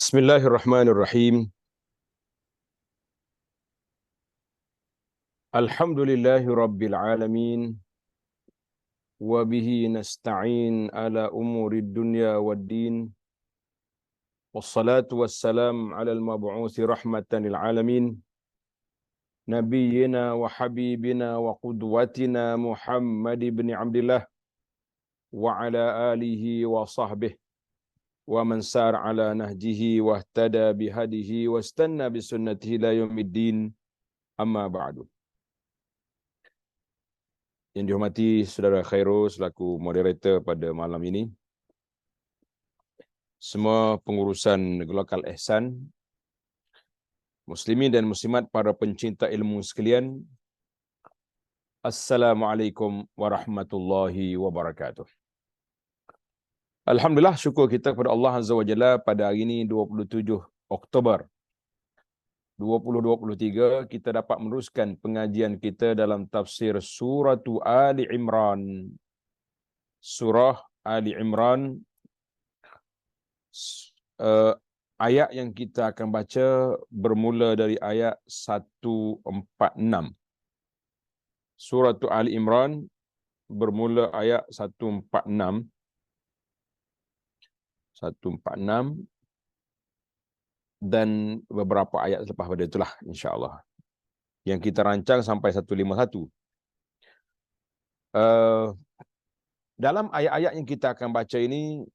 Bismillahirrahmanirrahim. Alhamdulillahi rabbil alamin. Wa bihi nasta'in ala umurid dunya waddin. Wassalatu wassalam ala al-mab'uthi rahmatan lil alamin. Nabiyyina wa habibina wa qudwatina Muhammad ibn Abdillah wa ala alihi wa sahbihi wa man sar ala nahjihi wa ihtada bihadihi wa istanna bisunnatihi ila yaumiddin. Amma ba'du. Yang dihormati Saudara Khairul selaku moderator pada malam ini, semua pengurusan Lokal Ihsan, muslimin dan muslimat, para pencinta ilmu sekalian, Assalamualaikum warahmatullahi wabarakatuh. Alhamdulillah, syukur kita kepada Allah Azza wa Jalla pada hari ini 27 Oktober 2023 kita dapat meneruskan pengajian kita dalam tafsir surah Ali Imran. Surah Ali Imran, ayat yang kita akan baca bermula dari ayat 146. Surah Ali Imran bermula ayat 146 dan beberapa ayat selepas pada itulah insya-Allah yang kita rancang sampai 151. Dalam ayat-ayat yang kita akan baca ini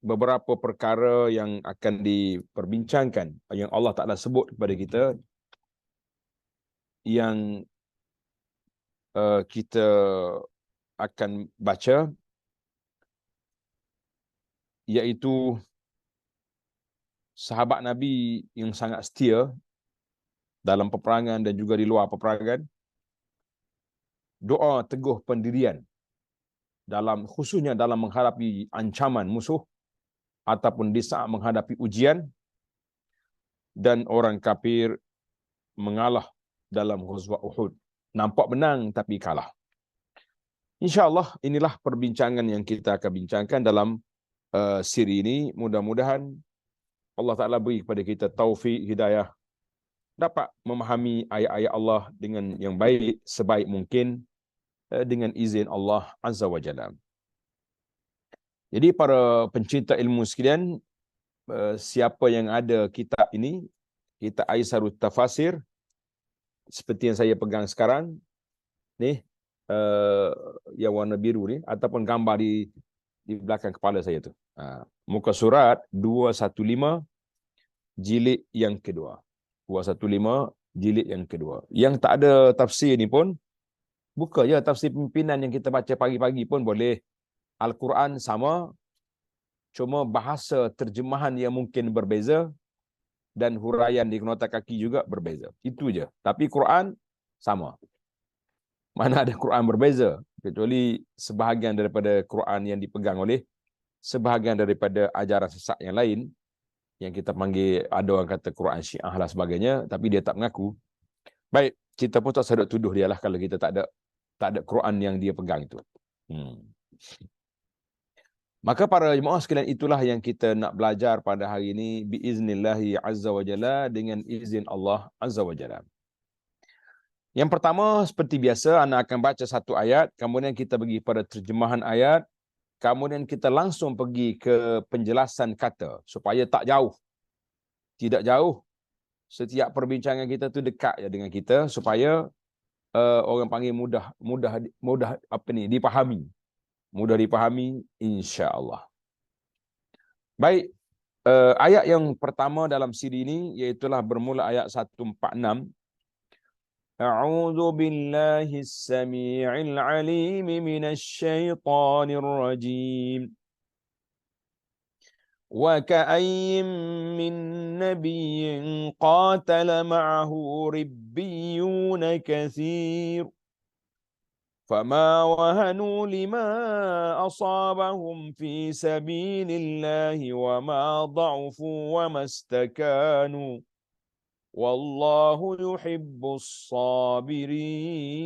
beberapa perkara yang akan diperbincangkan, yang Allah Ta'ala sebut kepada kita, yang kita akan baca, iaitu sahabat Nabi yang sangat setia dalam peperangan dan juga di luar peperangan, doa teguh pendirian khususnya dalam menghadapi ancaman musuh ataupun di saat menghadapi ujian, dan orang kafir mengalah dalam ghazwah Uhud. Nampak menang tapi kalah. InsyaAllah inilah perbincangan yang kita akan bincangkan dalam siri ini. Mudah-mudahan Allah Ta'ala beri kepada kita taufik, hidayah, dapat memahami ayat-ayat Allah dengan yang baik, sebaik mungkin, dengan izin Allah Azza wa Jalla. Jadi para pencinta ilmu sekalian, siapa yang ada kitab ini, kitab Aisarut Tafasir, seperti yang saya pegang sekarang ni, yang warna biru ni, ataupun gambar di belakang kepala saya tu, muka surat 215 jilid yang kedua. 215 jilid yang kedua. Yang tak ada tafsir ni pun, buka je tafsir pimpinan yang kita baca pagi-pagi pun boleh. Al-Quran sama, cuma bahasa terjemahan yang mungkin berbeza dan huraian di nota kaki juga berbeza. Itu je. Tapi Quran sama. Mana ada Quran berbeza, kecuali sebahagian daripada Quran yang dipegang oleh sebahagian daripada ajaran sesat yang lain, yang kita panggil, ada orang kata Quran Syiah lah sebagainya, tapi dia tak mengaku. Baik, kita pun tak sedap tuduh dia lah kalau kita tak ada Quran yang dia pegang itu. Maka para jemaah sekalian, itulah yang kita nak belajar pada hari ini biiznillahi azza wa jalla, dengan izin Allah azza wa jalla. Yang pertama, seperti biasa, anda akan baca satu ayat, kemudian kita pergi pada terjemahan ayat, kemudian kita langsung pergi ke penjelasan kata, supaya tak jauh. Tidak jauh. Setiap perbincangan kita tu dekat je dengan kita, supaya orang panggil mudah dipahami. Mudah dipahami, insya-Allah. Baik, ayat yang pertama dalam siri ini iaitulah bermula ayat 146. A'udzu billahis samii'il 'aliim minasy syaithaanir rajiim. Wa ka'ayyin min nabiyyin qatala ma'ahu ribbiyun katsir. فما وهنوا لما أصابهم في سبيل الله وما ضعفوا وما استكانوا والله يحب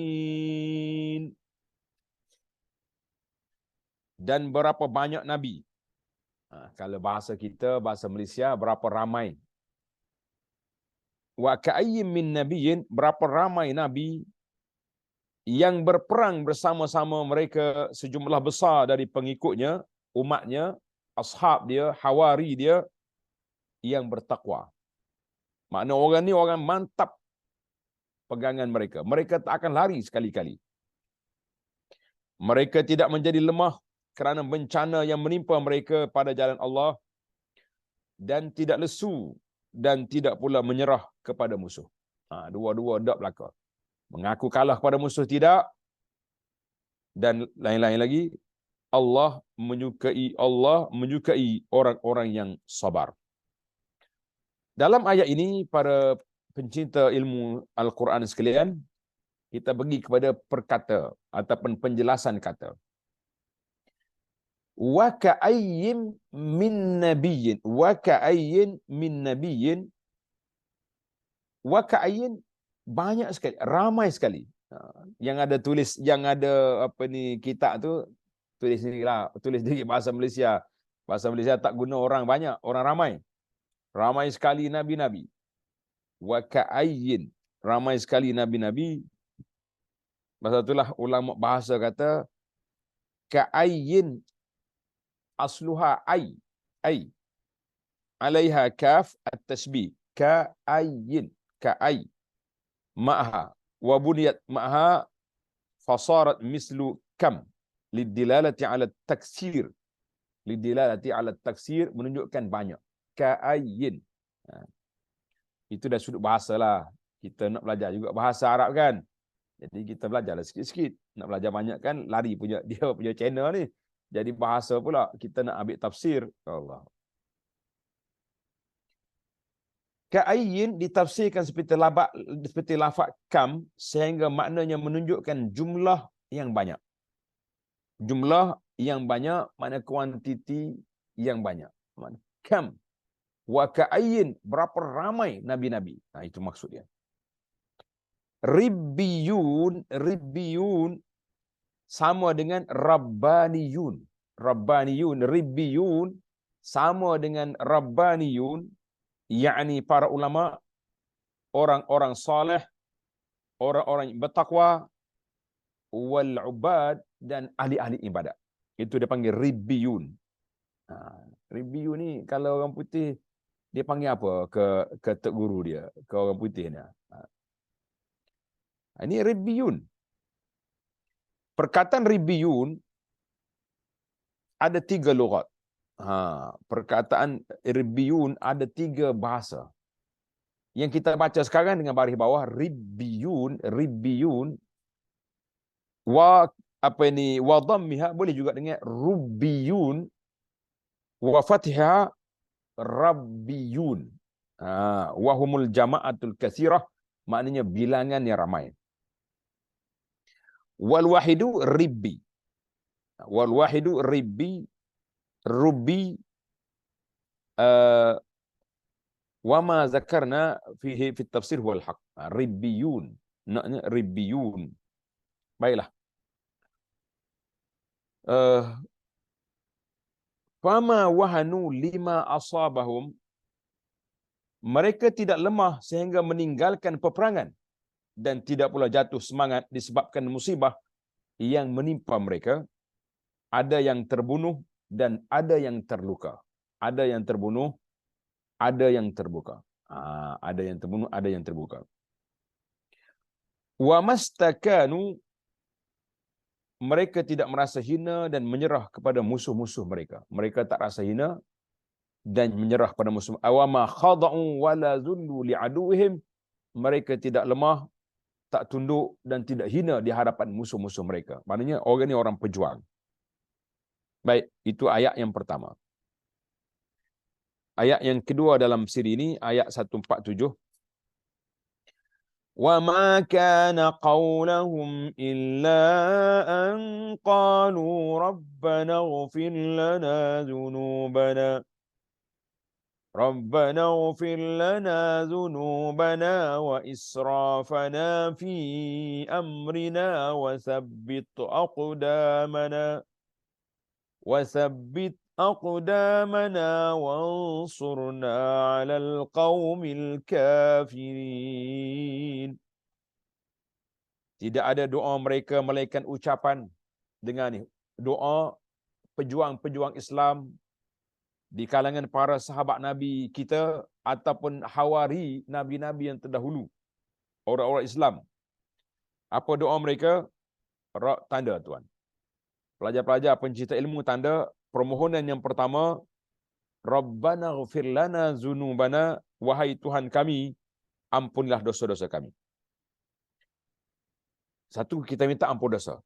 الصابرين. Dan berapa banyak nabi, Kalau bahasa kita, bahasa Malaysia, berapa ramai. Wa ka'ayyin min nabiyyin, berapa ramai nabi yang berperang bersama-sama mereka sejumlah besar dari pengikutnya, umatnya, ashab dia, hawari dia yang bertakwa. Makna orang ni orang mantap pegangan mereka. Mereka tak akan lari sekali-kali. Mereka tidak menjadi lemah kerana bencana yang menimpa mereka pada jalan Allah, dan tidak lesu dan tidak pula menyerah kepada musuh. Dua-dua tak belaka. Mengaku kalah pada musuh tidak, dan lain-lain lagi. Allah menyukai orang-orang yang sabar. Dalam ayat ini, para pencinta ilmu Al-Quran sekalian, kita pergi kepada perkata ataupun penjelasan kata. Wa ka'ayyin min nabiyyin, wa ka'ayyin min nabiyyin, wa ka'ayyin, banyak sekali, ramai sekali. Yang ada tulis, yang ada apa ni kitab tu, tulis sendirilah, tulis sendiri bahasa Malaysia. Bahasa Malaysia tak guna orang banyak, orang ramai. Ramai sekali nabi-nabi. Wa ka'ayyin, ramai sekali nabi-nabi. Pasal itulah ulama bahasa kata ka'ayyin asluha ay, alaiha kaf at-tashbih, ka'ayyin, ka'ay, ma'ha wa buniyat ma'ha fasarat mislu kam, lidilalati ala taksir, lidilalati ala taksir, menunjukkan banyak. Ka'ayyin. Itu dah sudut bahasa lah. Kita nak belajar juga bahasa Arab kan. Jadi kita belajarlah sikit-sikit. Nak belajar banyak kan, lari punya dia punya channel ni. Jadi bahasa pula, kita nak ambil tafsir. Allah. Ka'ayyin ditafsirkan seperti lafaz kam, sehingga maknanya menunjukkan jumlah yang banyak. Jumlah yang banyak, makna kuantiti yang banyak. Makna kam. Wa ka'ayyin, berapa ramai nabi-nabi. Itu maksud dia. Ribbiyun sama dengan rabbaniyun. Ribbiyun sama dengan rabbaniyun, yakni para ulama, orang-orang saleh, orang-orang yang bertakwa, wal ubad, dan ahli-ahli ibadat. Itu dia panggil ribbiyun. Ribbiyun ni kalau orang putih dia panggil apa ke tok guru dia, ke orang putih ni. Ini ribbiyun. Perkataan ribbiyun ada 3 lughat. Perkataan ribbiyun ada 3 bahasa. Yang kita baca sekarang dengan baris bawah, ribbiyun wa apa ini wa dhammiha, boleh juga dengan rubbiyun, wa fathiha rabbiyun. Wa humul jama'atul katsirah, maknanya bilangan yang ramai. Wal wahidu ribbi. Wal wahidu ribbi, rubbi, wa ma zakarna fihi fi tafsir huwal haq. Ribbiyun. Naknya ribbiyun. Baiklah. Fama wahanu lima asabahum, mereka tidak lemah sehingga meninggalkan peperangan, dan tidak pula jatuh semangat disebabkan musibah yang menimpa mereka. Ada yang terbunuh dan ada yang terluka. Ada yang terbunuh, ada yang terbuka. Ada yang terbunuh, ada yang terbuka. Wa mastakanu, mereka tidak merasa hina dan menyerah kepada musuh-musuh mereka. Mereka tak rasa hina dan menyerah pada musuh. Awama khada'u wala zullu li'aduhim, mereka tidak lemah, tak tunduk dan tidak hina di hadapan musuh-musuh mereka. Maknanya orang ni orang pejuang. Baik, itu ayat yang pertama. Ayat yang kedua dalam siri ini, ayat 147. Wa ma kana qawlahum illa an qalu rabbana ighfir lana dhunubana ربنا اغفر لنا ذنوبنا وإسرافنا في أمرنا وثبت أقدامنا وثبت أقدامنا وانصرنا على القوم الكافرين. Tidak ada doa mereka melainkan ucapan dengan ni. Doa pejuang-pejuang Islam di kalangan para sahabat Nabi kita ataupun hawari Nabi-Nabi yang terdahulu. Orang-orang Islam. Apa doa mereka? Tanda tuan. Pelajar-pelajar pencinta ilmu tanda permohonan yang pertama, Rabbana ghfir lana zunubana, wahai Tuhan kami, ampunilah dosa-dosa kami. Satu, kita minta ampun dosa.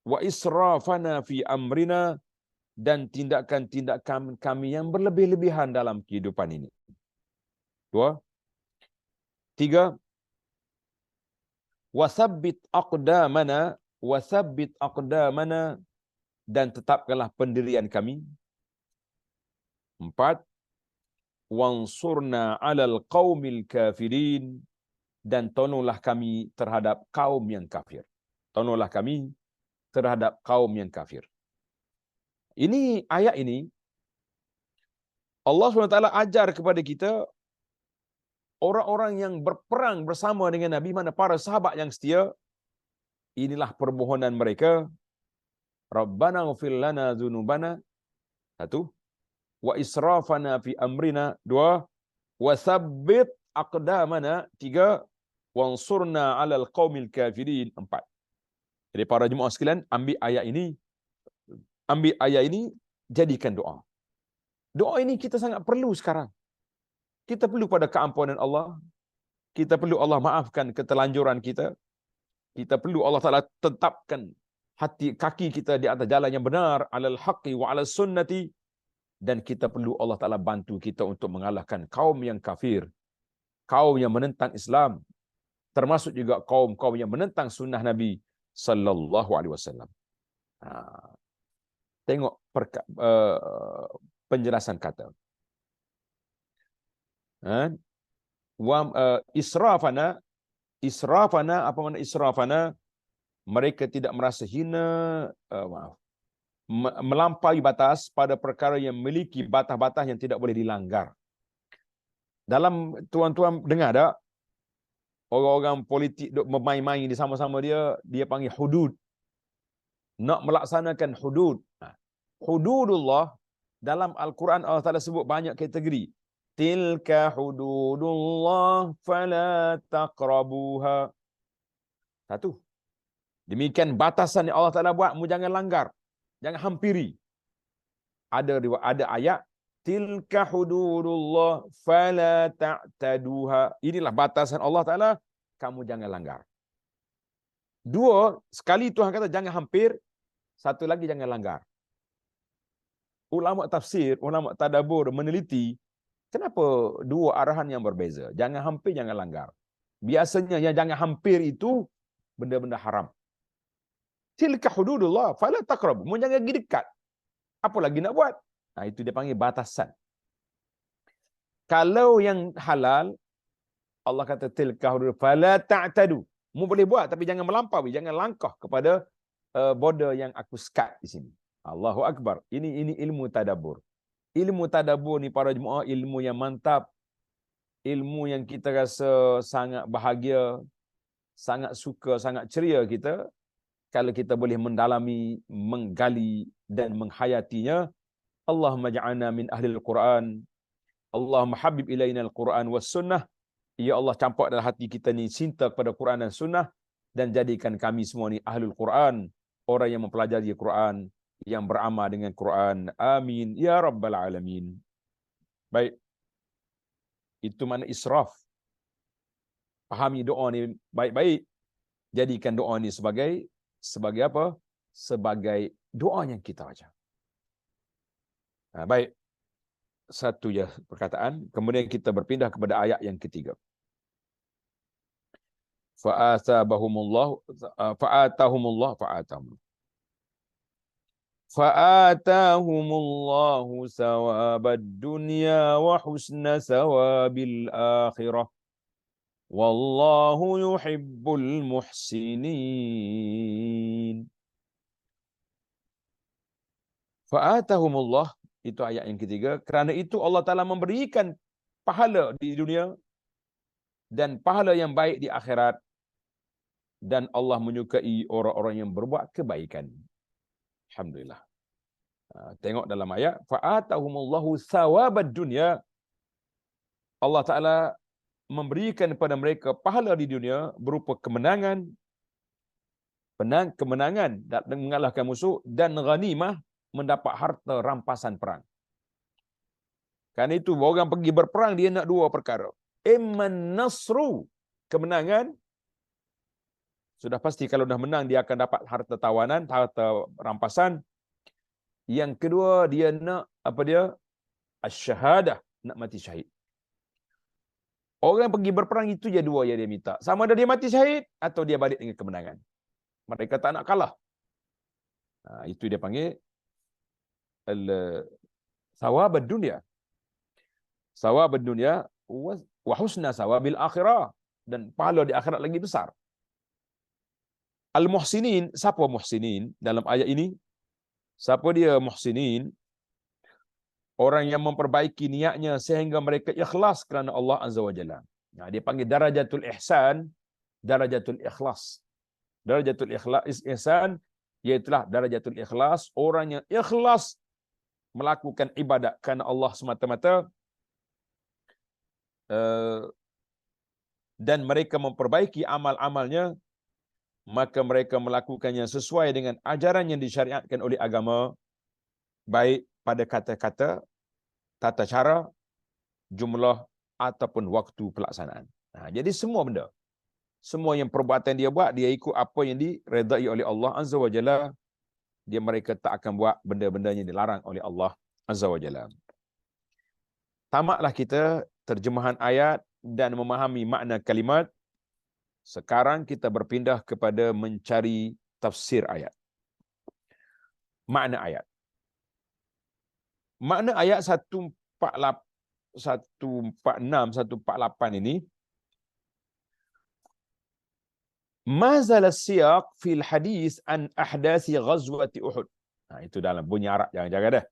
Wa israfana fi amrina, dan tindakan-tindakan kami yang berlebih-lebihan dalam kehidupan ini. Dua. Tiga, wasabbit aqdamana, dan tetapkanlah pendirian kami. Empat, wansurna 'alal qaumil kafirin, dan tolonglah kami terhadap kaum yang kafir. Tolonglah kami terhadap kaum yang kafir. Ini ayat ini Allah SWT ajar kepada kita orang-orang yang berperang bersama dengan Nabi, mana para sahabat yang setia. Inilah permohonan mereka. Rabbana ghfir lana dzunubana. Satu. Wa israfana fi amrina. Dua. Wa tsabbit aqdamana. Tiga. Wansurna 'alal qaumil kafirin. Empat. Jadi para jemaah sekalian, ambil ayat ini, jadikan doa. Doa ini kita sangat perlu sekarang. Kita perlu pada keampunan Allah. Kita perlu Allah maafkan keterlanjuran kita. Kita perlu Allah Ta'ala tetapkan kaki kita di atas jalan yang benar, alal haqqi wa alal sunnati. Dan kita perlu Allah Ta'ala bantu kita untuk mengalahkan kaum yang kafir, kaum yang menentang Islam, termasuk juga kaum-kaum yang menentang sunnah Nabi sallallahu alaihi wasallam. Tengok penjelasan kata. Israfana, apa makna israfana? Mereka tidak merasa hina, melampaui batas pada perkara yang memiliki batas-batas yang tidak boleh dilanggar. Dalam tuan-tuan dengar tak? Orang-orang politik duk bermain-main di sama-sama dia panggil hudud. Nak melaksanakan hudud. Hududullah dalam Al-Quran Allah Ta'ala sebut banyak kategori. Tilka hududullah fala taqrabuha. Satu. Demikian batasan yang Allah Ta'ala buat, mu jangan langgar. Jangan hampiri. Ada ayat tilka hududullah fala ta'taduha. Inilah batasan Allah Ta'ala, kamu jangan langgar. Dua, sekali Tuhan kata jangan hampir, satu lagi jangan langgar. Ulama tafsir, ulama tadabbur meneliti, kenapa dua arahan yang berbeza? Jangan hampir, jangan langgar. Biasanya yang jangan hampir itu benda-benda haram. Tilka hududullah fala taqrabu. Mu jangan pergi dekat. Apa lagi nak buat? Itu dia panggil batasan. Kalau yang halal, Allah kata tilka hudud fala ta'tadu. Mu boleh buat tapi jangan melampaui, jangan langkah kepada border yang aku sekat di sini. Allahu akbar. Ini ilmu tadabbur. Ilmu tadabbur ni para jemaah, ilmu yang mantap. Ilmu yang kita rasa sangat bahagia, sangat suka, sangat ceria kita kalau kita boleh mendalami, menggali dan menghayatinya. Allahumma ja'alna min ahlil Quran. Allahumma habib ilaina al-Quran was sunnah. Ya Allah, campak dalam hati kita ni cinta kepada Quran dan sunnah, dan jadikan kami semua ni ahlul Quran, orang yang mempelajari Quran, yang beramal dengan Quran. Amin ya rabbal alamin. Baik. Itu makna israf. Pahami doa ni baik-baik. Jadikan doa ni sebagai apa? Sebagai doa yang kita baca. Baik. Satu je perkataan. Kemudian kita berpindah kepada ayat yang ketiga. Fa'atahumullahu sawabad dunya wa husna sawabil akhirah. Wallahu yuhibbul muhsinin. Fa'atahumullah, itu ayat yang ketiga. Kerana itu Allah Ta'ala memberikan pahala di dunia dan pahala yang baik di akhirat. Dan Allah menyukai orang-orang yang berbuat kebaikan. Alhamdulillah. Tengok dalam ayat. Fa'atahumullahu thawabad dunya. Allah Ta'ala memberikan kepada mereka pahala di dunia berupa kemenangan, kemenangan dan mengalahkan musuh, dan ghanimah, mendapat harta rampasan perang. Kan itu orang pergi berperang dia nak dua perkara. Imman nasru, kemenangan. Sudah pasti kalau dah menang dia akan dapat harta tawanan, harta rampasan. Yang kedua dia nak apa dia? Asy-syahadah, nak mati syahid. Orang pergi berperang itu je dua yang dia minta. Sama ada dia mati syahid atau dia balik dengan kemenangan. Mereka tak nak kalah. Itu dia panggil thawabad dunya. Thawabad dunya wa husna thawabil akhirah, dan pahala di akhirat lagi besar. Al-muhsinin, siapa muhsinin dalam ayat ini? Siapa dia muhsinin? Orang yang memperbaiki niatnya sehingga mereka ikhlas kerana Allah Azza wa Jalla. Dia panggil darajatul ihsan, darajatul ikhlas. Darajatul ihsan iaitulah darajatul ikhlas, orang yang ikhlas melakukan ibadat kerana Allah semata-mata, dan mereka memperbaiki amal-amalnya, maka mereka melakukannya sesuai dengan ajaran yang disyariatkan oleh agama, baik pada kata-kata, tata cara, jumlah ataupun waktu pelaksanaan. Jadi semua benda, semua yang perbuatan dia buat, dia ikut apa yang diredai oleh Allah Azza wa Jalla. Mereka tak akan buat benda-benda yang dilarang oleh Allah Azza wa Jalla. Tamatlah kita terjemahan ayat dan memahami makna kalimat. Sekarang kita berpindah kepada mencari tafsir ayat. Makna ayat. Makna ayat 146, 148 ini, mazal as-siyaq fil hadis an ahdathi ghazwati Uhud. Itu dalam bunyi Arab, jangan jaga dah.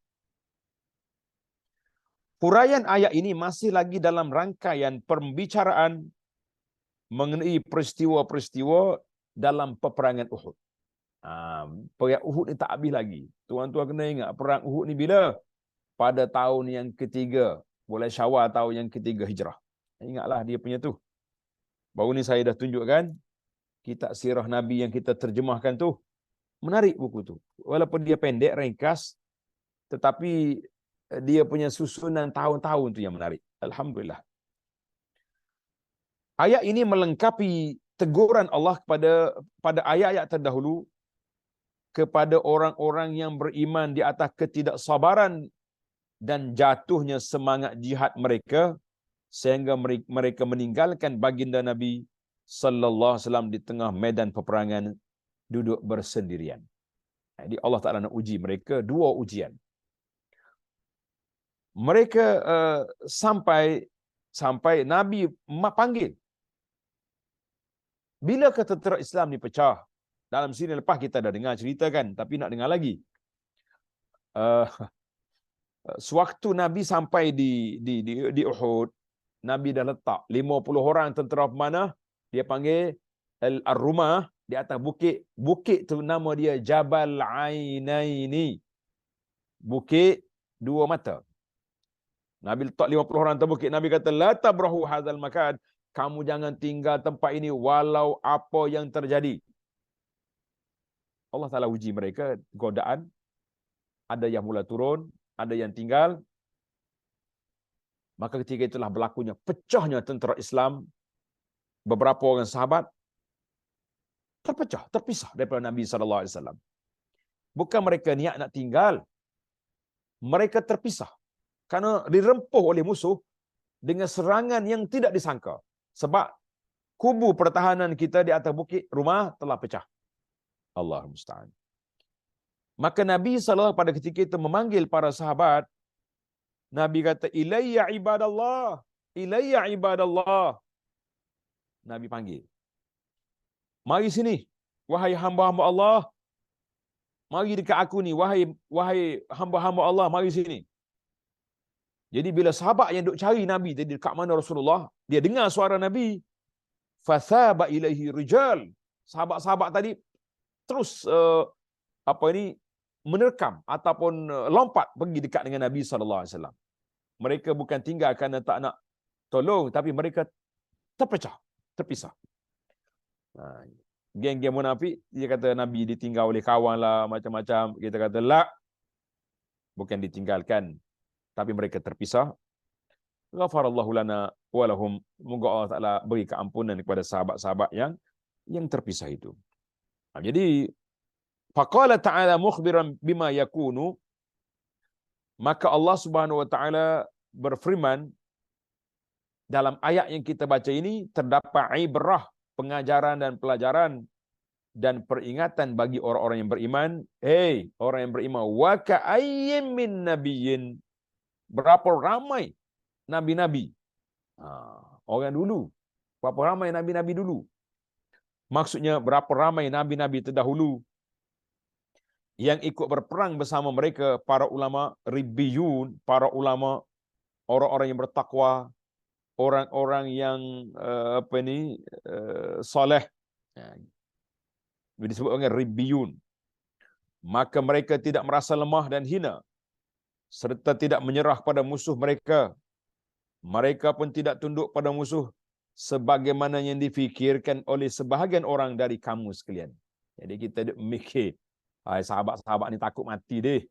Huraian ayat ini masih lagi dalam rangkaian pembicaraan mengenai peristiwa-peristiwa dalam peperangan Uhud. Perang Uhud ni tak habis lagi. Tuan-tuan kena ingat, perang Uhud ni bila? Pada tahun yang ketiga, bulan Syawal tahun yang ketiga Hijrah. Ingatlah dia punya tu. Baru ni saya dah tunjukkan kitab sirah Nabi yang kita terjemahkan tu. Menarik buku tu. Walaupun dia pendek, ringkas, tetapi dia punya susunan tahun-tahun tu yang menarik. Alhamdulillah. Ayat ini melengkapi teguran Allah pada ayat-ayat terdahulu kepada orang-orang yang beriman di atas ketidaksabaran dan jatuhnya semangat jihad mereka sehingga mereka meninggalkan baginda Nabi sallallahu alaihi wasallam di tengah medan peperangan duduk bersendirian. Jadi Allah Taala nak uji mereka dua ujian. Mereka sampai Nabi panggil. Bila tentera Islam ni pecah? Dalam sini lepas kita dah dengar cerita kan, tapi nak dengar lagi. Sewaktu Nabi sampai di Uhud, Nabi dah letak 50 orang tentera pemanah, dia panggil Ar-Rumah, di atas bukit. Bukit tu nama dia Jabal Ainaini. Bukit dua mata. Nabi letak 50 orang atas bukit. Nabi kata, la tabrahu hadzal makan. Kamu jangan tinggal tempat ini walau apa yang terjadi. Allah Ta'ala uji mereka, godaan. Ada yang mula turun, ada yang tinggal. Maka ketika itulah berlakunya pecahnya tentera Islam. Beberapa orang sahabat terpisah daripada Nabi SAW. Bukan mereka niat nak tinggal. Mereka terpisah. Kerana dirempuh oleh musuh dengan serangan yang tidak disangka. Sebab kubu pertahanan kita di atas bukit rumah telah pecah. Allah musta'an. Maka Nabi SAW pada ketika itu memanggil para sahabat. Nabi kata, ilayya ibadallah, ilayya ibadallah. Nabi panggil. Mari sini, wahai hamba-hamba Allah. Mari dekat aku ni, wahai hamba-hamba Allah, mari sini. Jadi bila sahabat yang duk cari Nabi tadi dekat mana Rasulullah, dia dengar suara Nabi, fasaba ilaihi rijal. Sahabat-sahabat tadi terus menerkam ataupun lompat pergi dekat dengan Nabi sallallahu alaihi wasallam. Mereka bukan tinggal kerana tak nak tolong, tapi mereka terpisah. Geng-geng munafik, dia kata Nabi ditinggal oleh kawan lah, macam-macam. Kita kata la, bukan ditinggalkan, tapi mereka terpisah. Ghafarallahu lana walahum. Moga Allah Taala beri keampunan kepada sahabat-sahabat yang terpisah itu. Jadi faqala ta'ala mukhbiran bima yakunu, maka Allah Subhanahu wa taala berfirman dalam ayat yang kita baca ini terdapat ibrah, pengajaran dan pelajaran dan peringatan bagi orang-orang yang beriman. Orang yang beriman, wa ka'ayyin min nabiyyin, berapa ramai nabi-nabi. Orang dulu, berapa ramai nabi-nabi dulu. Maksudnya berapa ramai nabi-nabi terdahulu yang ikut berperang bersama mereka, para ulama ribbiyun, para ulama, orang-orang yang bertakwa, orang-orang yang soleh, disebut dengan ribbiyun. Maka mereka tidak merasa lemah dan hina, serta tidak menyerah pada musuh mereka. Mereka pun tidak tunduk pada musuh sebagaimana yang difikirkan oleh sebahagian orang dari kamu sekalian. Jadi kita mikir, sahabat-sahabat ni takut mati deh,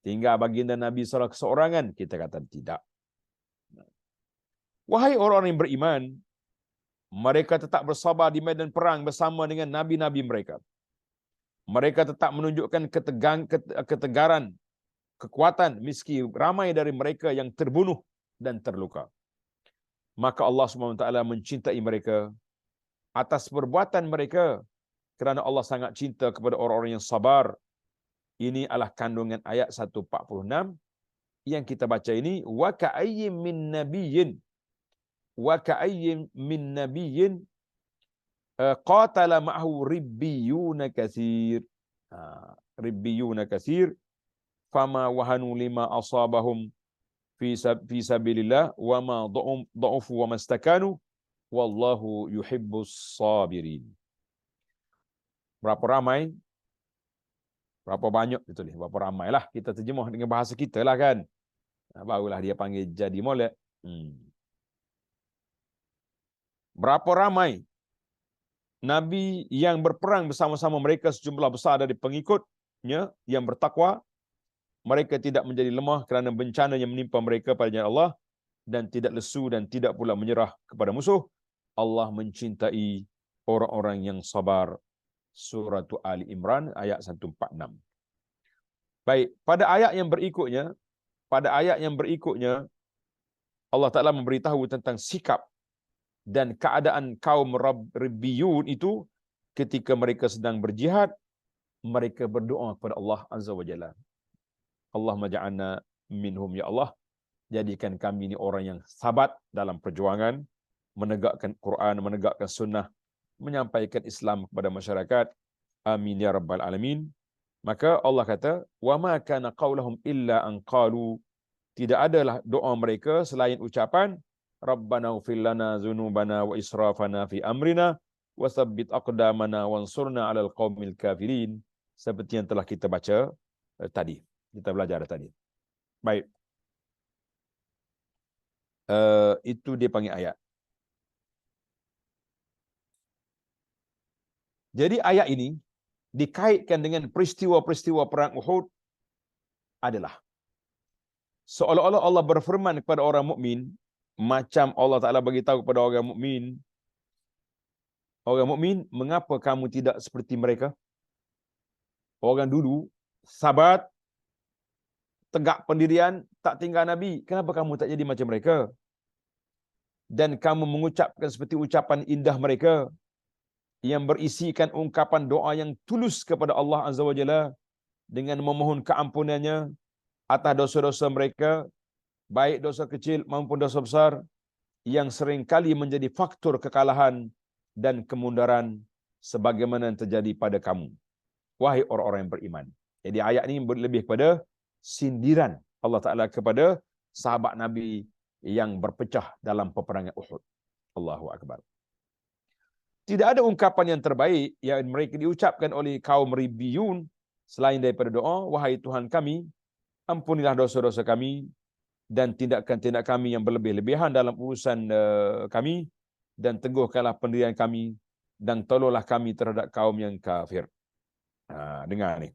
tinggal baginda Nabi SAW keseorangan. Kita kata tidak. Wahai orang-orang yang beriman, mereka tetap bersabar di medan perang bersama dengan nabi-nabi mereka. Mereka tetap menunjukkan ketegaran, kekuatan, meski ramai dari mereka yang terbunuh dan terluka. Maka Allah SWT mencintai mereka atas perbuatan mereka, kerana Allah sangat cinta kepada orang-orang yang sabar. Ini adalah kandungan ayat 146 yang kita baca ini. Wa ka'ayyin min nabiyyin, wa ka'ayyin min nabiyyin qatala ma'ahu ribbiyuna katsir. Ribbiyuna katsir fama wahanu lima asabahum fi sabilillah wa ma dha'ufu wa mastakanu wallahu yuhibbus sabirin. Berapa ramai, berapa banyak, betul ni, berapa ramai lah, kita terjemah dengan bahasa kita lah kan. Barulah dia panggil jadi molek. Berapa ramai Nabi yang berperang bersama-sama mereka, sejumlah besar dari pengikutnya yang bertakwa. Mereka tidak menjadi lemah kerana bencana yang menimpa mereka pada jalan Allah, dan tidak lesu dan tidak pula menyerah kepada musuh. Allah mencintai orang-orang yang sabar. Surah Ali Imran ayat 146. Baik, pada ayat yang berikutnya Allah Ta'ala memberitahu tentang sikap dan keadaan kaum Rabbiyun itu ketika mereka sedang berjihad. Mereka berdoa kepada Allah Azza wa Jalla. Allahumma ja'alna minhum ya Allah. Jadikan kami ini orang yang sabat dalam perjuangan, menegakkan Quran, menegakkan sunnah, menyampaikan Islam kepada masyarakat. Amin ya rabbal alamin. Maka Allah kata, wa ma kana qaulahum illa an qalu, tidak adalah doa mereka selain ucapan Rabbana ighfir lana dzunubana wa israfana fi amrina wa tsabbit aqdamana wansurna 'alal qaumil kafirin, seperti yang telah kita baca tadi, kita belajar tadi. Baik. Itu dia panggil ayat. Jadi ayat ini dikaitkan dengan peristiwa-peristiwa perang Uhud adalah seolah-olah Allah berfirman kepada orang mukmin, macam Allah Ta'ala bagi tahu kepada orang mukmin, mengapa kamu tidak seperti mereka? Orang dulu sabat, tegak pendirian, tak tinggal Nabi. Kenapa kamu tak jadi macam mereka? Dan kamu mengucapkan seperti ucapan indah mereka, yang berisikan ungkapan doa yang tulus kepada Allah Azza wa Jalla dengan memohon keampunannya atas dosa-dosa mereka, baik dosa kecil maupun dosa besar, yang sering kali menjadi faktor kekalahan dan kemunduran sebagaimana yang terjadi pada kamu, wahai orang-orang yang beriman. Jadi ayat ini lebih kepada sindiran Allah Ta'ala kepada sahabat Nabi yang berpecah dalam peperangan Uhud. Allahu Akbar. Tidak ada ungkapan yang terbaik yang mereka diucapkan oleh kaum Ribiyun selain daripada doa, wahai Tuhan kami, ampunilah dosa-dosa kami dan tindakan-tindakan kami yang berlebih-lebihan dalam urusan kami, dan teguhkanlah pendirian kami dan tolonglah kami terhadap kaum yang kafir. Dengar ni.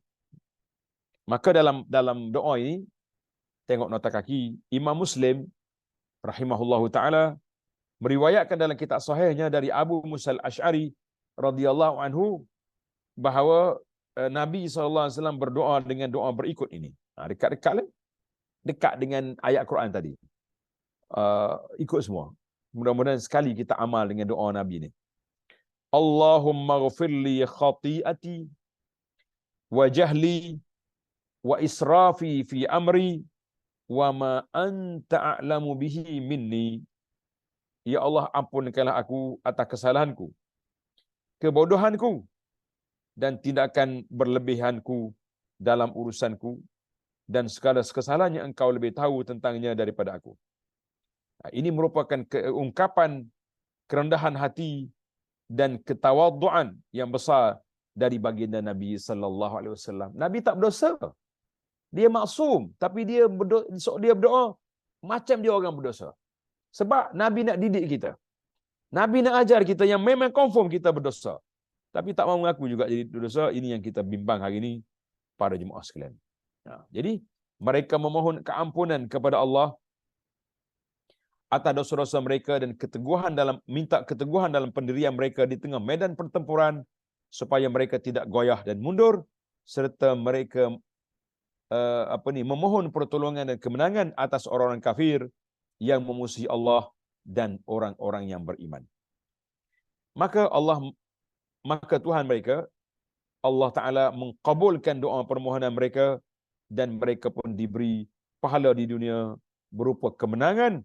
Maka dalam doa ini, tengok nota kaki, Imam Muslim rahimahullahu taala meriwayatkan dalam kitab sahihnya dari Abu Musa al-Asy'ari radhiyallahu anhu bahawa Nabi SAW berdoa dengan doa berikut ini. Dekat-dekat lah. Dekat dengan ayat Quran tadi. Ikut semua. Mudah-mudahan sekali kita amal dengan doa Nabi ni. Allahumma ghafirli khati'ati wa jahli wa israfi fi amri wa ma anta a'lamu bihi minni. Ya Allah, ampunkanlah aku atas kesalahanku, kebodohanku, dan tindakan berlebihanku dalam urusanku, dan segala kesalahan yang engkau lebih tahu tentangnya daripada aku. Ini merupakan ungkapan kerendahan hati dan ketawaduan yang besar dari baginda Nabi sallallahu alaihi wasallam. Nabi tak berdosa. Dia maksum, tapi dia berdoa macam dia orang berdosa. Sebab Nabi nak didik kita. Nabi nak ajar kita yang memang confirm kita berdosa, tapi tak mahu mengaku juga jadi berdosa. Ini yang kita bimbang hari ini para jemaah sekalian. Jadi mereka memohon keampunan kepada Allah atas dosa-dosa mereka dan minta keteguhan dalam pendirian mereka di tengah medan pertempuran, supaya mereka tidak goyah dan mundur, serta mereka memohon pertolongan dan kemenangan atas orang-orang kafir yang memusuhi Allah dan orang-orang yang beriman. Maka Tuhan mereka, Allah Ta'ala, mengkabulkan doa permohonan mereka, dan mereka pun diberi pahala di dunia berupa kemenangan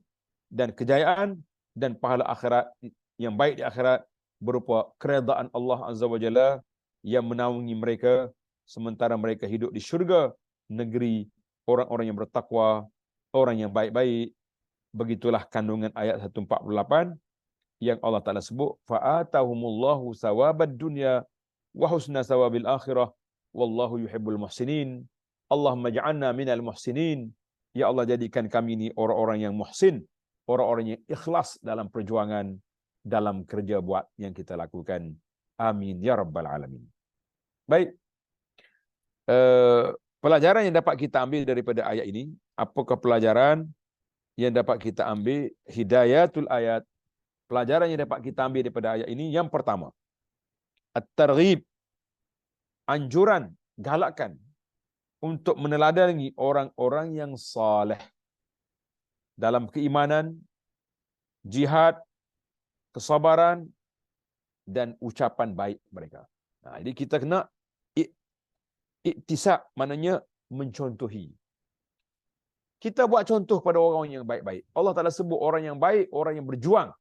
dan kejayaan, dan pahala akhirat yang baik di akhirat berupa keredaan Allah Azza wa Jalla yang menaungi mereka sementara mereka hidup di syurga, negeri orang-orang yang bertakwa, orang yang baik-baik. Begitulah kandungan ayat 148 yang Allah Ta'ala sebut, fa'atahumullahu sawabad dunya wa husna sawabil akhirah wallahu yuhibbul muhsinin. Allahumma ja'alna minal muhsinin. Ya Allah, jadikan kami ini orang-orang yang muhsin, orang-orang yang ikhlas dalam perjuangan, dalam kerja buat yang kita lakukan. Amin ya rabbal alamin. Baik. Pelajaran yang dapat kita ambil daripada ayat ini, apakah pelajaran yang dapat kita ambil? Hidayatul ayat. Pelajaran yang dapat kita ambil daripada ayat ini, yang pertama, at-targhib, anjuran, galakan untuk meneladani orang-orang yang saleh dalam keimanan, jihad, kesabaran, dan ucapan baik mereka. Jadi kita kena iktisab, maknanya mencontohi. Kita buat contoh pada orang yang baik-baik. Allah Ta'ala sebut orang yang baik, orang yang berjuang,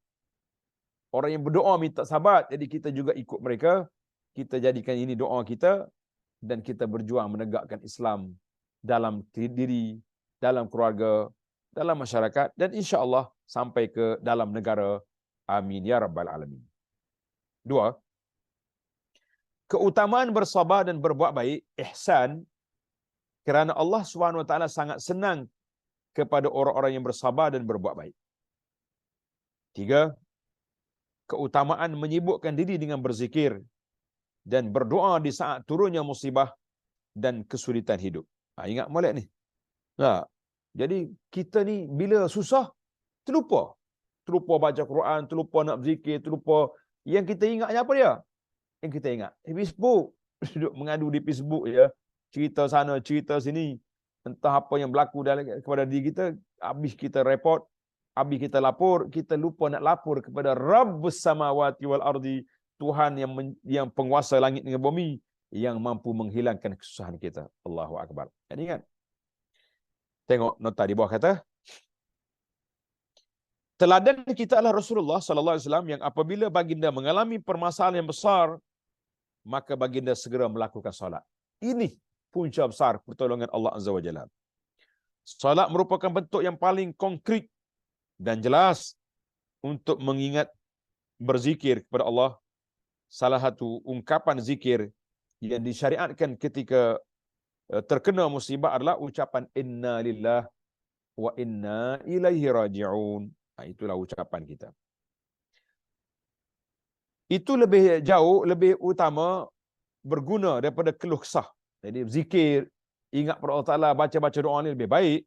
orang yang berdoa minta sabat. Jadi kita juga ikut mereka. Kita jadikan ini doa kita, dan kita berjuang menegakkan Islam dalam diri, dalam keluarga, dalam masyarakat, dan insya-Allah sampai ke dalam negara. Amin ya rabbal alamin. 2. Keutamaan bersabar dan berbuat baik, ihsan, kerana Allah Subhanahu wa taala sangat senang kepada orang-orang yang bersabar dan berbuat baik. 3. Keutamaan menyibukkan diri dengan berzikir dan berdoa di saat turunnya musibah dan kesulitan hidup. Ingat molek ni. Jadi kita ni bila susah, terlupa baca Quran, terlupa nak berzikir, terlupa. Yang kita ingatnya apa dia? Yang kita ingat Facebook, duduk mengadu di Facebook ya, cerita sana, cerita sini, entah apa yang berlaku kepada diri kita. Habis kita report, habis kita lapor, kita lupa nak lapor kepada Rabbus samawati wal ardi, Tuhan yang penguasa langit dengan bumi, yang mampu menghilangkan kesusahan kita. Allahu Akbar. Jadi kan, tengok nota di bawah kata, teladan kita adalah Rasulullah sallallahu alaihi wasallam, yang apabila baginda mengalami permasalahan yang besar, maka baginda segera melakukan solat. Ini punca besar pertolongan Allah Azza wa Jalla. Salat merupakan bentuk yang paling konkret dan jelas untuk mengingat berzikir kepada Allah. Salah satu ungkapan zikir yang disyariatkan ketika terkena musibah adalah ucapan inna lillah wa inna ilaihi raji'un. Itulah ucapan kita. Itu lebih jauh, lebih utama, berguna daripada keluh kesah. Jadi zikir, ingat pada Allah Ta'ala, baca-baca doa ni lebih baik,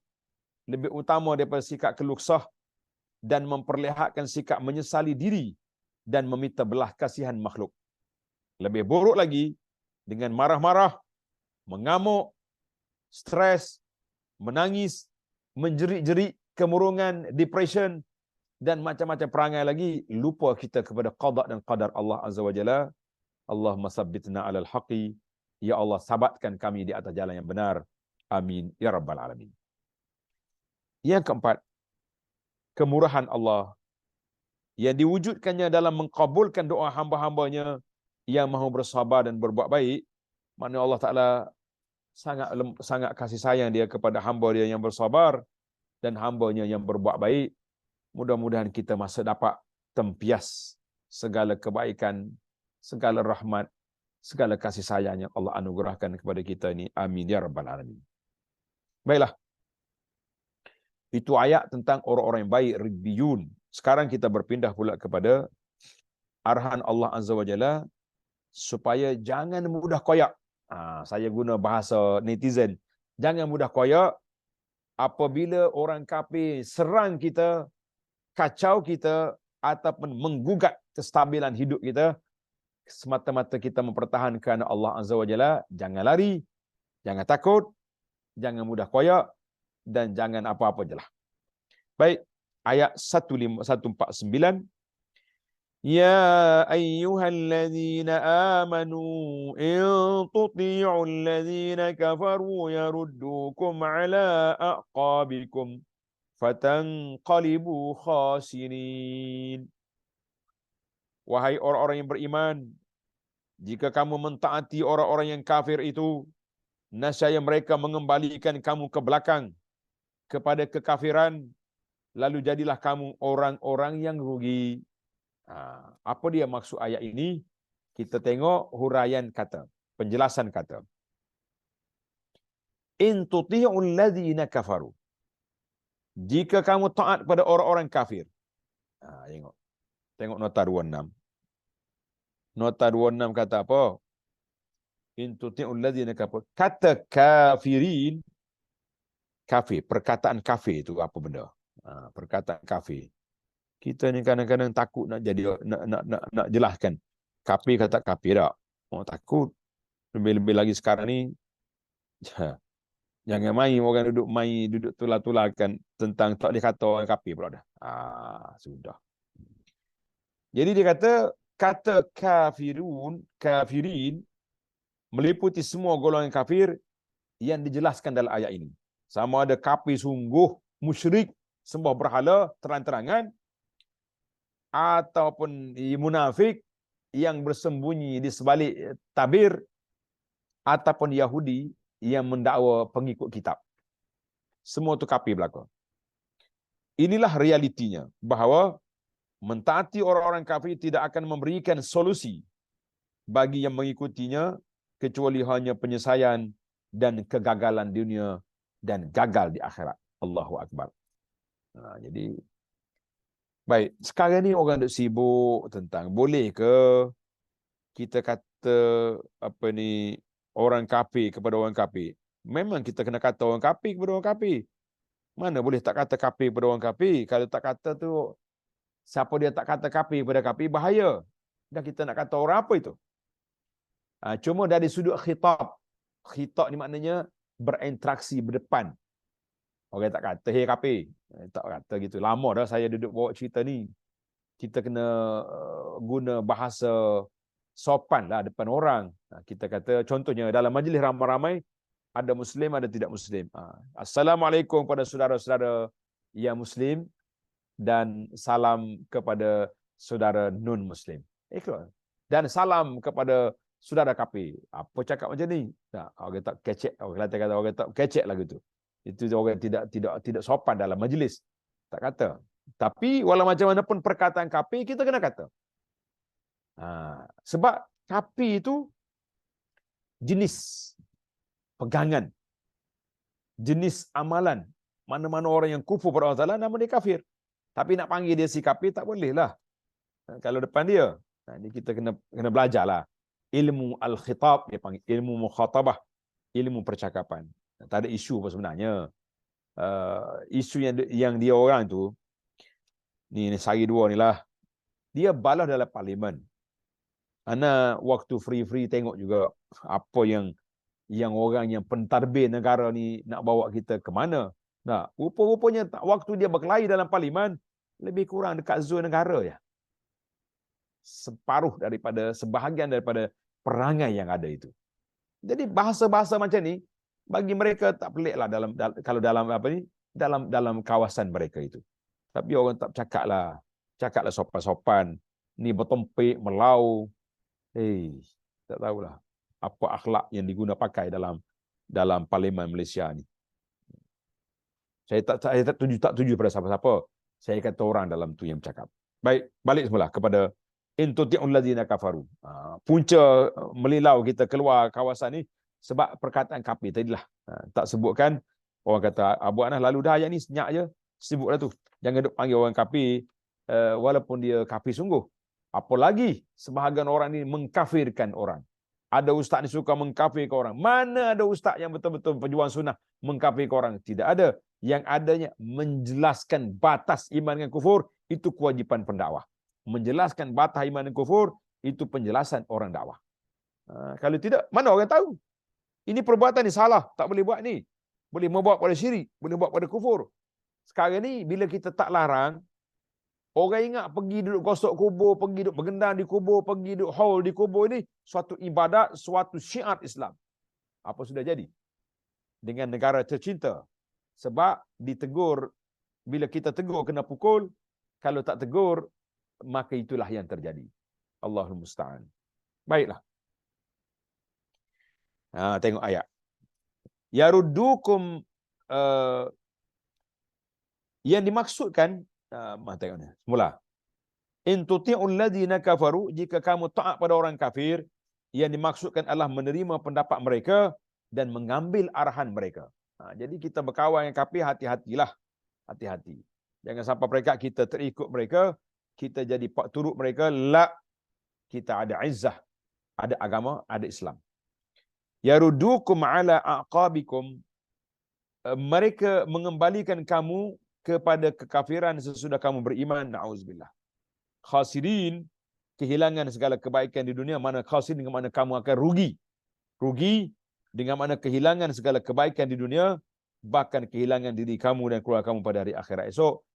lebih utama daripada sikap keluh kesah dan memperlihatkan sikap menyesali diri dan meminta belah kasihan makhluk. Lebih buruk lagi, dengan marah-marah, mengamuk, stres, menangis, menjerit-jerit, kemurungan, depression, dan macam-macam perangai lagi, lupa kita kepada qada dan qadar Allah Azza wa Jalla. Allahumma sabbitna alal haqi. Ya Allah, sabatkan kami di atas jalan yang benar. Amin. Ya Rabbal Alamin. Yang keempat, kemurahan Allah yang diwujudkannya dalam mengkabulkan doa hamba-hambanya yang mahu bersabar dan berbuat baik. Mana Allah Ta'ala sangat kasih sayang dia kepada hamba dia yang bersabar dan hambanya yang berbuat baik. Mudah-mudahan kita masih dapat tempias segala kebaikan, segala rahmat, segala kasih sayang yang Allah anugerahkan kepada kita ini. Amin ya Rabbal Alamin. Baiklah. Itu ayat tentang orang-orang yang baik, ribbiyun. Sekarang kita berpindah pula kepada arahan Allah Azza wa Jalla supaya jangan mudah koyak. Saya guna bahasa netizen. Jangan mudah koyak apabila orang kafir serang kita, kacau kita, ataupun menggugat kestabilan hidup kita. Semata-mata kita mempertahankan Allah Azza wa Jalla. Jangan lari, jangan takut, jangan mudah koyak, dan jangan apa-apa jelah. Baik, ayat 149. Ya ayyuhalladzina amanu in tuti'u alladzina kafaru yaruddukum ala aqabikum fatanqalibu khasirin. Wahai orang-orang yang beriman, jika kamu mentaati orang-orang yang kafir itu, nescaya mereka mengembalikan kamu ke belakang kepada kekafiran, lalu jadilah kamu orang-orang yang rugi. Apa dia maksud ayat ini? Kita tengok huraian kata, penjelasan kata. In tuti'ul ladzina kafaru. Jika kamu taat pada orang-orang kafir. Tengok nota 26. Nota 26 kata apa? In tuti'ul ladzina kafaru. Kata kafirin, kafir, perkataan kafir itu apa benda? Perkataan kafir. Kita ni kadang-kadang takut nak jadi nak jelaskan. Kafir kata kafir tak? Oh, takut. Lebih-lebih lagi sekarang ni jangan main orang duduk tular-tularkan tentang tak boleh kata orang kafir pula dah. Sudah. Jadi dia kata kafirin meliputi semua golongan kafir yang dijelaskan dalam ayat ini. Sama ada kafir sungguh, musyrik, sembah berhala terang-terangan, ataupun munafik yang bersembunyi di sebalik tabir, ataupun Yahudi yang mendakwa pengikut kitab. Semua itu kafir belaka. Inilah realitinya, bahawa mentaati orang-orang kafir tidak akan memberikan solusi bagi yang mengikutinya kecuali hanya penyelesaian dan kegagalan dunia dan gagal di akhirat. Allahu Akbar. Jadi baik, sekarang ni orang duk sibuk tentang boleh ke kita kata orang kafir kepada orang kafir. Memang kita kena kata orang kafir kepada orang kafir. Mana boleh tak kata kafir kepada orang kafir? Kalau tak kata tu, siapa dia tak kata kafir kepada kafir, bahaya. Dan kita nak kata orang apa itu? Cuma dari sudut khitab. Khitab ni maknanya berinteraksi berdepan. Orang tak kata, hey kafir. Tak kata gitu. Lama dah saya duduk bawa cerita ni. Kita kena guna bahasa sopan lah depan orang. Kita kata, contohnya dalam majlis ramai-ramai, ada Muslim, ada tidak Muslim. Assalamualaikum kepada saudara-saudara yang Muslim dan salam kepada saudara non-Muslim. Dan salam kepada saudara kafir. Apa cakap macam ni? Nah, orang tak kecek, orang kata orang tak kecek lah gitu. Itu orang tidak sopan dalam majlis. Tak kata. Tapi walau macam mana pun perkataan kafir kita kena kata. Sebab kafir itu jenis pegangan, jenis amalan. Mana-mana orang yang kufur pada Allah Taala nama dia kafir. Tapi nak panggil dia si kafir tak boleh lah. Kalau depan dia. Ini kita kena belajarlah. Ilmu al-khitab dia panggil, ilmu mukhatabah, ilmu percakapan. Tak ada isu apa sebenarnya. Isu yang dia orang tu ni sehari dua ni lah. Dia balas dalam parlimen. Ana waktu free tengok juga apa yang orang yang pentadbir negara ni nak bawa kita ke mana. Nah, rupa-rupanya waktu dia berkelahi dalam parlimen lebih kurang dekat zon negara ya. Sebahagian daripada perangai yang ada itu. Jadi bahasa-bahasa macam ni bagi mereka tak pelik lah kalau dalam apa ni dalam kawasan mereka itu. Tapi orang tak cakaplah sopan-sopan, ni bertompek, melau. Tak tahulah apa akhlak yang diguna pakai dalam parlimen Malaysia ni. Saya tak tuju pada siapa-siapa. Saya kata orang dalam tu yang bercakap. Baik, balik semula kepada intuti'ul ladzina kafaru. Punca melilau kita keluar kawasan ni sebab perkataan kafir tadilah. Tak sebutkan, orang kata Abu Anas lalu dah ayat ni senyap je, sibuklah tu. Jangan duk panggil orang kafir walaupun dia kafir sungguh. Apalagi sebahagian orang ni mengkafirkan orang. Ada ustaz ni suka mengkafirkan orang. Mana ada ustaz yang betul-betul perjuang sunnah mengkafirkan orang? Tidak ada. Yang adanya menjelaskan batas iman dengan kufur, itu kewajipan pendakwah. Menjelaskan batas iman dan kufur, itu penjelasan orang dakwah. Kalau tidak, mana orang tahu? Ini perbuatan ni salah, tak boleh buat ni. Boleh membawa pada syirik, boleh membawa pada kufur. Sekarang ni, bila kita tak larang, orang ingat pergi duduk gosok kubur, pergi duduk bergendang di kubur, pergi duduk haul di kubur ini, suatu ibadat, suatu syiar Islam. Apa sudah jadi? Dengan negara tercinta. Sebab ditegur, bila kita tegur kena pukul, kalau tak tegur, maka itulah yang terjadi. Allahul Musta'an. Baiklah. Tengok ayat. Yaruddukum, yang dimaksudkan, tengok ni. Semula. In tuti'ul ladzina kafaru, jika kamu taat pada orang kafir, yang dimaksudkan adalah menerima pendapat mereka dan mengambil arahan mereka. Jadi kita berkawan dengan kafir, hati-hatilah. Hati-hati. Jangan sampai mereka kita terikut mereka, kita jadi pak turut mereka. La, kita ada izzah, ada agama, ada Islam. Yarudukum ala aqabikum, mereka mengembalikan kamu kepada kekafiran sesudah kamu beriman. Na'udzubillah. Khasirin, kehilangan segala kebaikan di dunia. Mana khasirin dengan mana kamu akan rugi. Rugi dengan mana kehilangan segala kebaikan di dunia, bahkan kehilangan diri kamu dan keluarga kamu pada hari akhirat esok.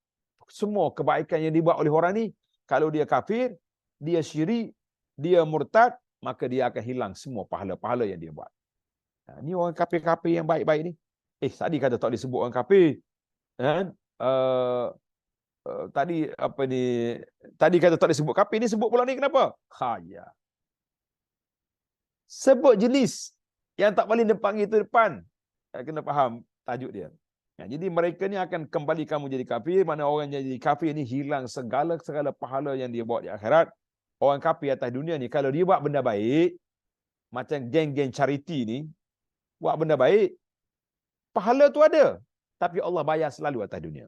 Semua kebaikan yang dibuat oleh orang ni, kalau dia kafir, dia syirik, dia murtad, maka dia akan hilang semua pahala-pahala yang dia buat. Ni orang kafir-kafir yang baik-baik ni. Tadi kata tak disebut orang kafir. Tadi apa ni? Tadi kata tak disebut kafir, ni sebut pula ni kenapa? Ya. Sebut jenis yang tak boleh dipanggil itu depan. Kena faham tajuk dia. Jadi mereka ni akan kembali kamu jadi kafir. Mana orang yang jadi kafir ni hilang segala pahala yang dia buat di akhirat. Orang kafir atas dunia ni, kalau dia buat benda baik, macam geng-geng charity ni, buat benda baik, pahala tu ada. Tapi Allah bayar selalu atas dunia.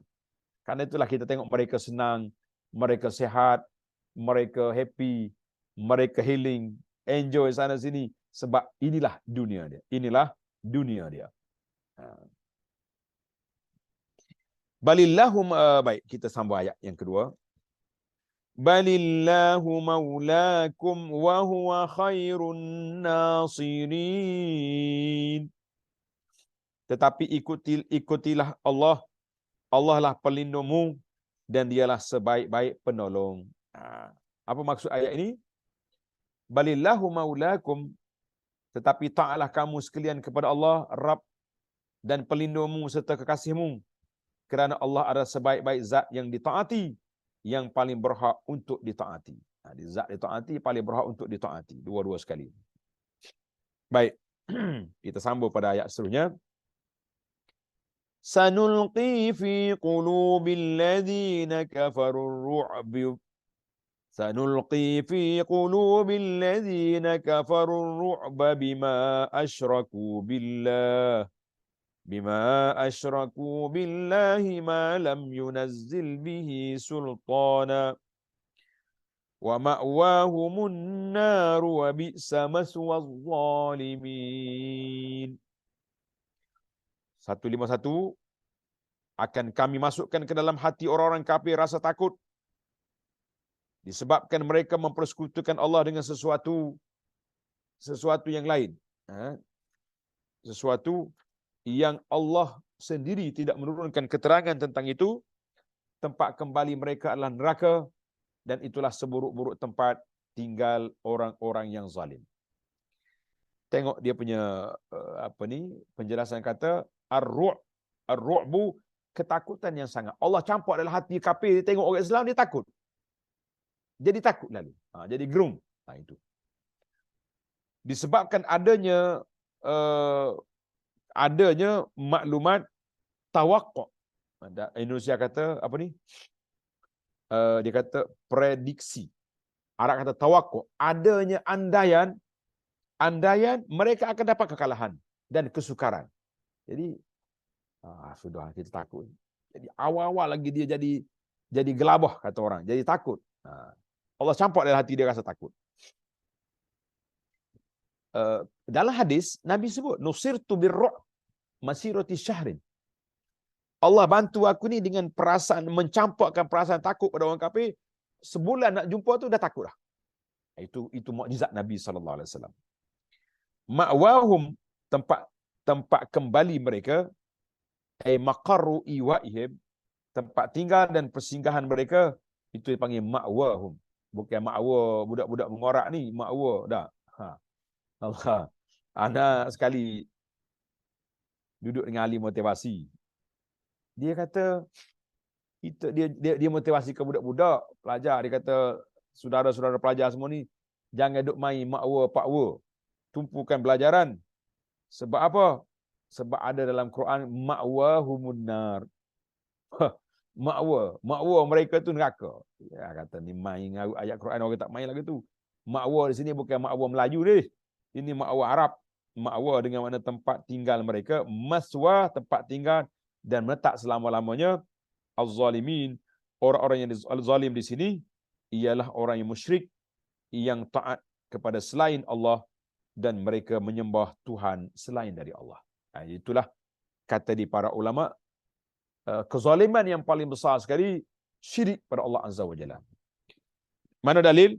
Karena itulah kita tengok mereka senang, mereka sihat, mereka happy, mereka healing, enjoy sana sini. Sebab inilah dunia dia. Inilah dunia dia. Balillahum, baik, kita sambung ayat yang kedua. Balillahu maulakum wa huwa khairun nasirin. Tetapi ikutilah Allah. Allah lah pelindungmu dan dialah sebaik-baik penolong. Apa maksud ayat ini? Balillahu maulakum, tetapi ta'alah kamu sekalian kepada Allah, Rabb dan pelindungmu serta kekasihmu. Kerana Allah adalah sebaik-baik zat yang ditaati, yang paling berhak untuk ditaati. Zat ditaati, paling berhak untuk ditaati. Dua-dua sekali. Baik. Kita sambung pada ayat seterusnya. Sanulqi fi qulubil ladzina kafarur ru'b. Sanulqi fi qulubil ladzina kafarur ru'b bima asyraku billahi ma lam yunazzil bihi sultana wa ma'wahumun nar wa bi'sa maswaz zalimin. 151, akan kami masukkan ke dalam hati orang-orang kafir rasa takut disebabkan mereka mempersekutukan Allah dengan sesuatu yang lain. Sesuatu yang Allah sendiri tidak menurunkan keterangan tentang itu. Tempat kembali mereka adalah neraka, dan itulah seburuk-buruk tempat tinggal orang-orang yang zalim. Tengok dia punya penjelasan kata ar-ru'bu, ketakutan yang sangat. Allah campur dalam hati kafir, dia tengok orang Islam dia takut. Jadi takut lalu. Jadi gerung. Itu. Disebabkan adanya maklumat tawaqqa. Indonesia kata apa ni? Dia kata prediksi. Arab kata tawaqqa. Adanya andaian mereka akan dapat kekalahan dan kesukaran. Jadi sudah kita takut. Jadi awal-awal lagi dia jadi gelabah kata orang, jadi takut. Allah campur dalam hati dia rasa takut. Dalam hadis Nabi sebut nusirtu birru' masirati syahrin. Allah bantu aku ni dengan perasaan, mencampurkan perasaan takut pada orang kafir. Sebulan nak jumpa tu dah takut dah. Itu mukjizat Nabi sallallahu alaihi wasallam. Ma'wahum, tempat kembali mereka, maqarru iwaihim, tempat tinggal dan persinggahan mereka, itu dipanggil ma'wahum. Bukan ma'wa budak-budak mengorak ni, ma'wa dah. Allah. Anak sekali duduk dengan ahli motivasi. Dia kata dia motivasi ke budak-budak pelajar. Dia kata saudara-saudara pelajar semua ni jangan duk main makwa pakwa. Tumpukan pelajaran. Sebab apa? Sebab ada dalam Quran ma'wahumun nar. Makwa mereka tu neraka. Ya, kata ni main ayat Quran orang tak main lagi tu. Makwa di sini bukan makwa Melayu deh. Ini makwa Arab. Makwa dengan mana tempat tinggal mereka, maswa tempat tinggal dan meletak selama-lamanya. Az-zalimin, orang-orang yang zalim di sini ialah orang yang musyrik, yang taat kepada selain Allah dan mereka menyembah Tuhan selain dari Allah. Itulah kata di para ulama, kezaliman yang paling besar sekali syirik pada Allah Azza wa Jalla. Mana dalil?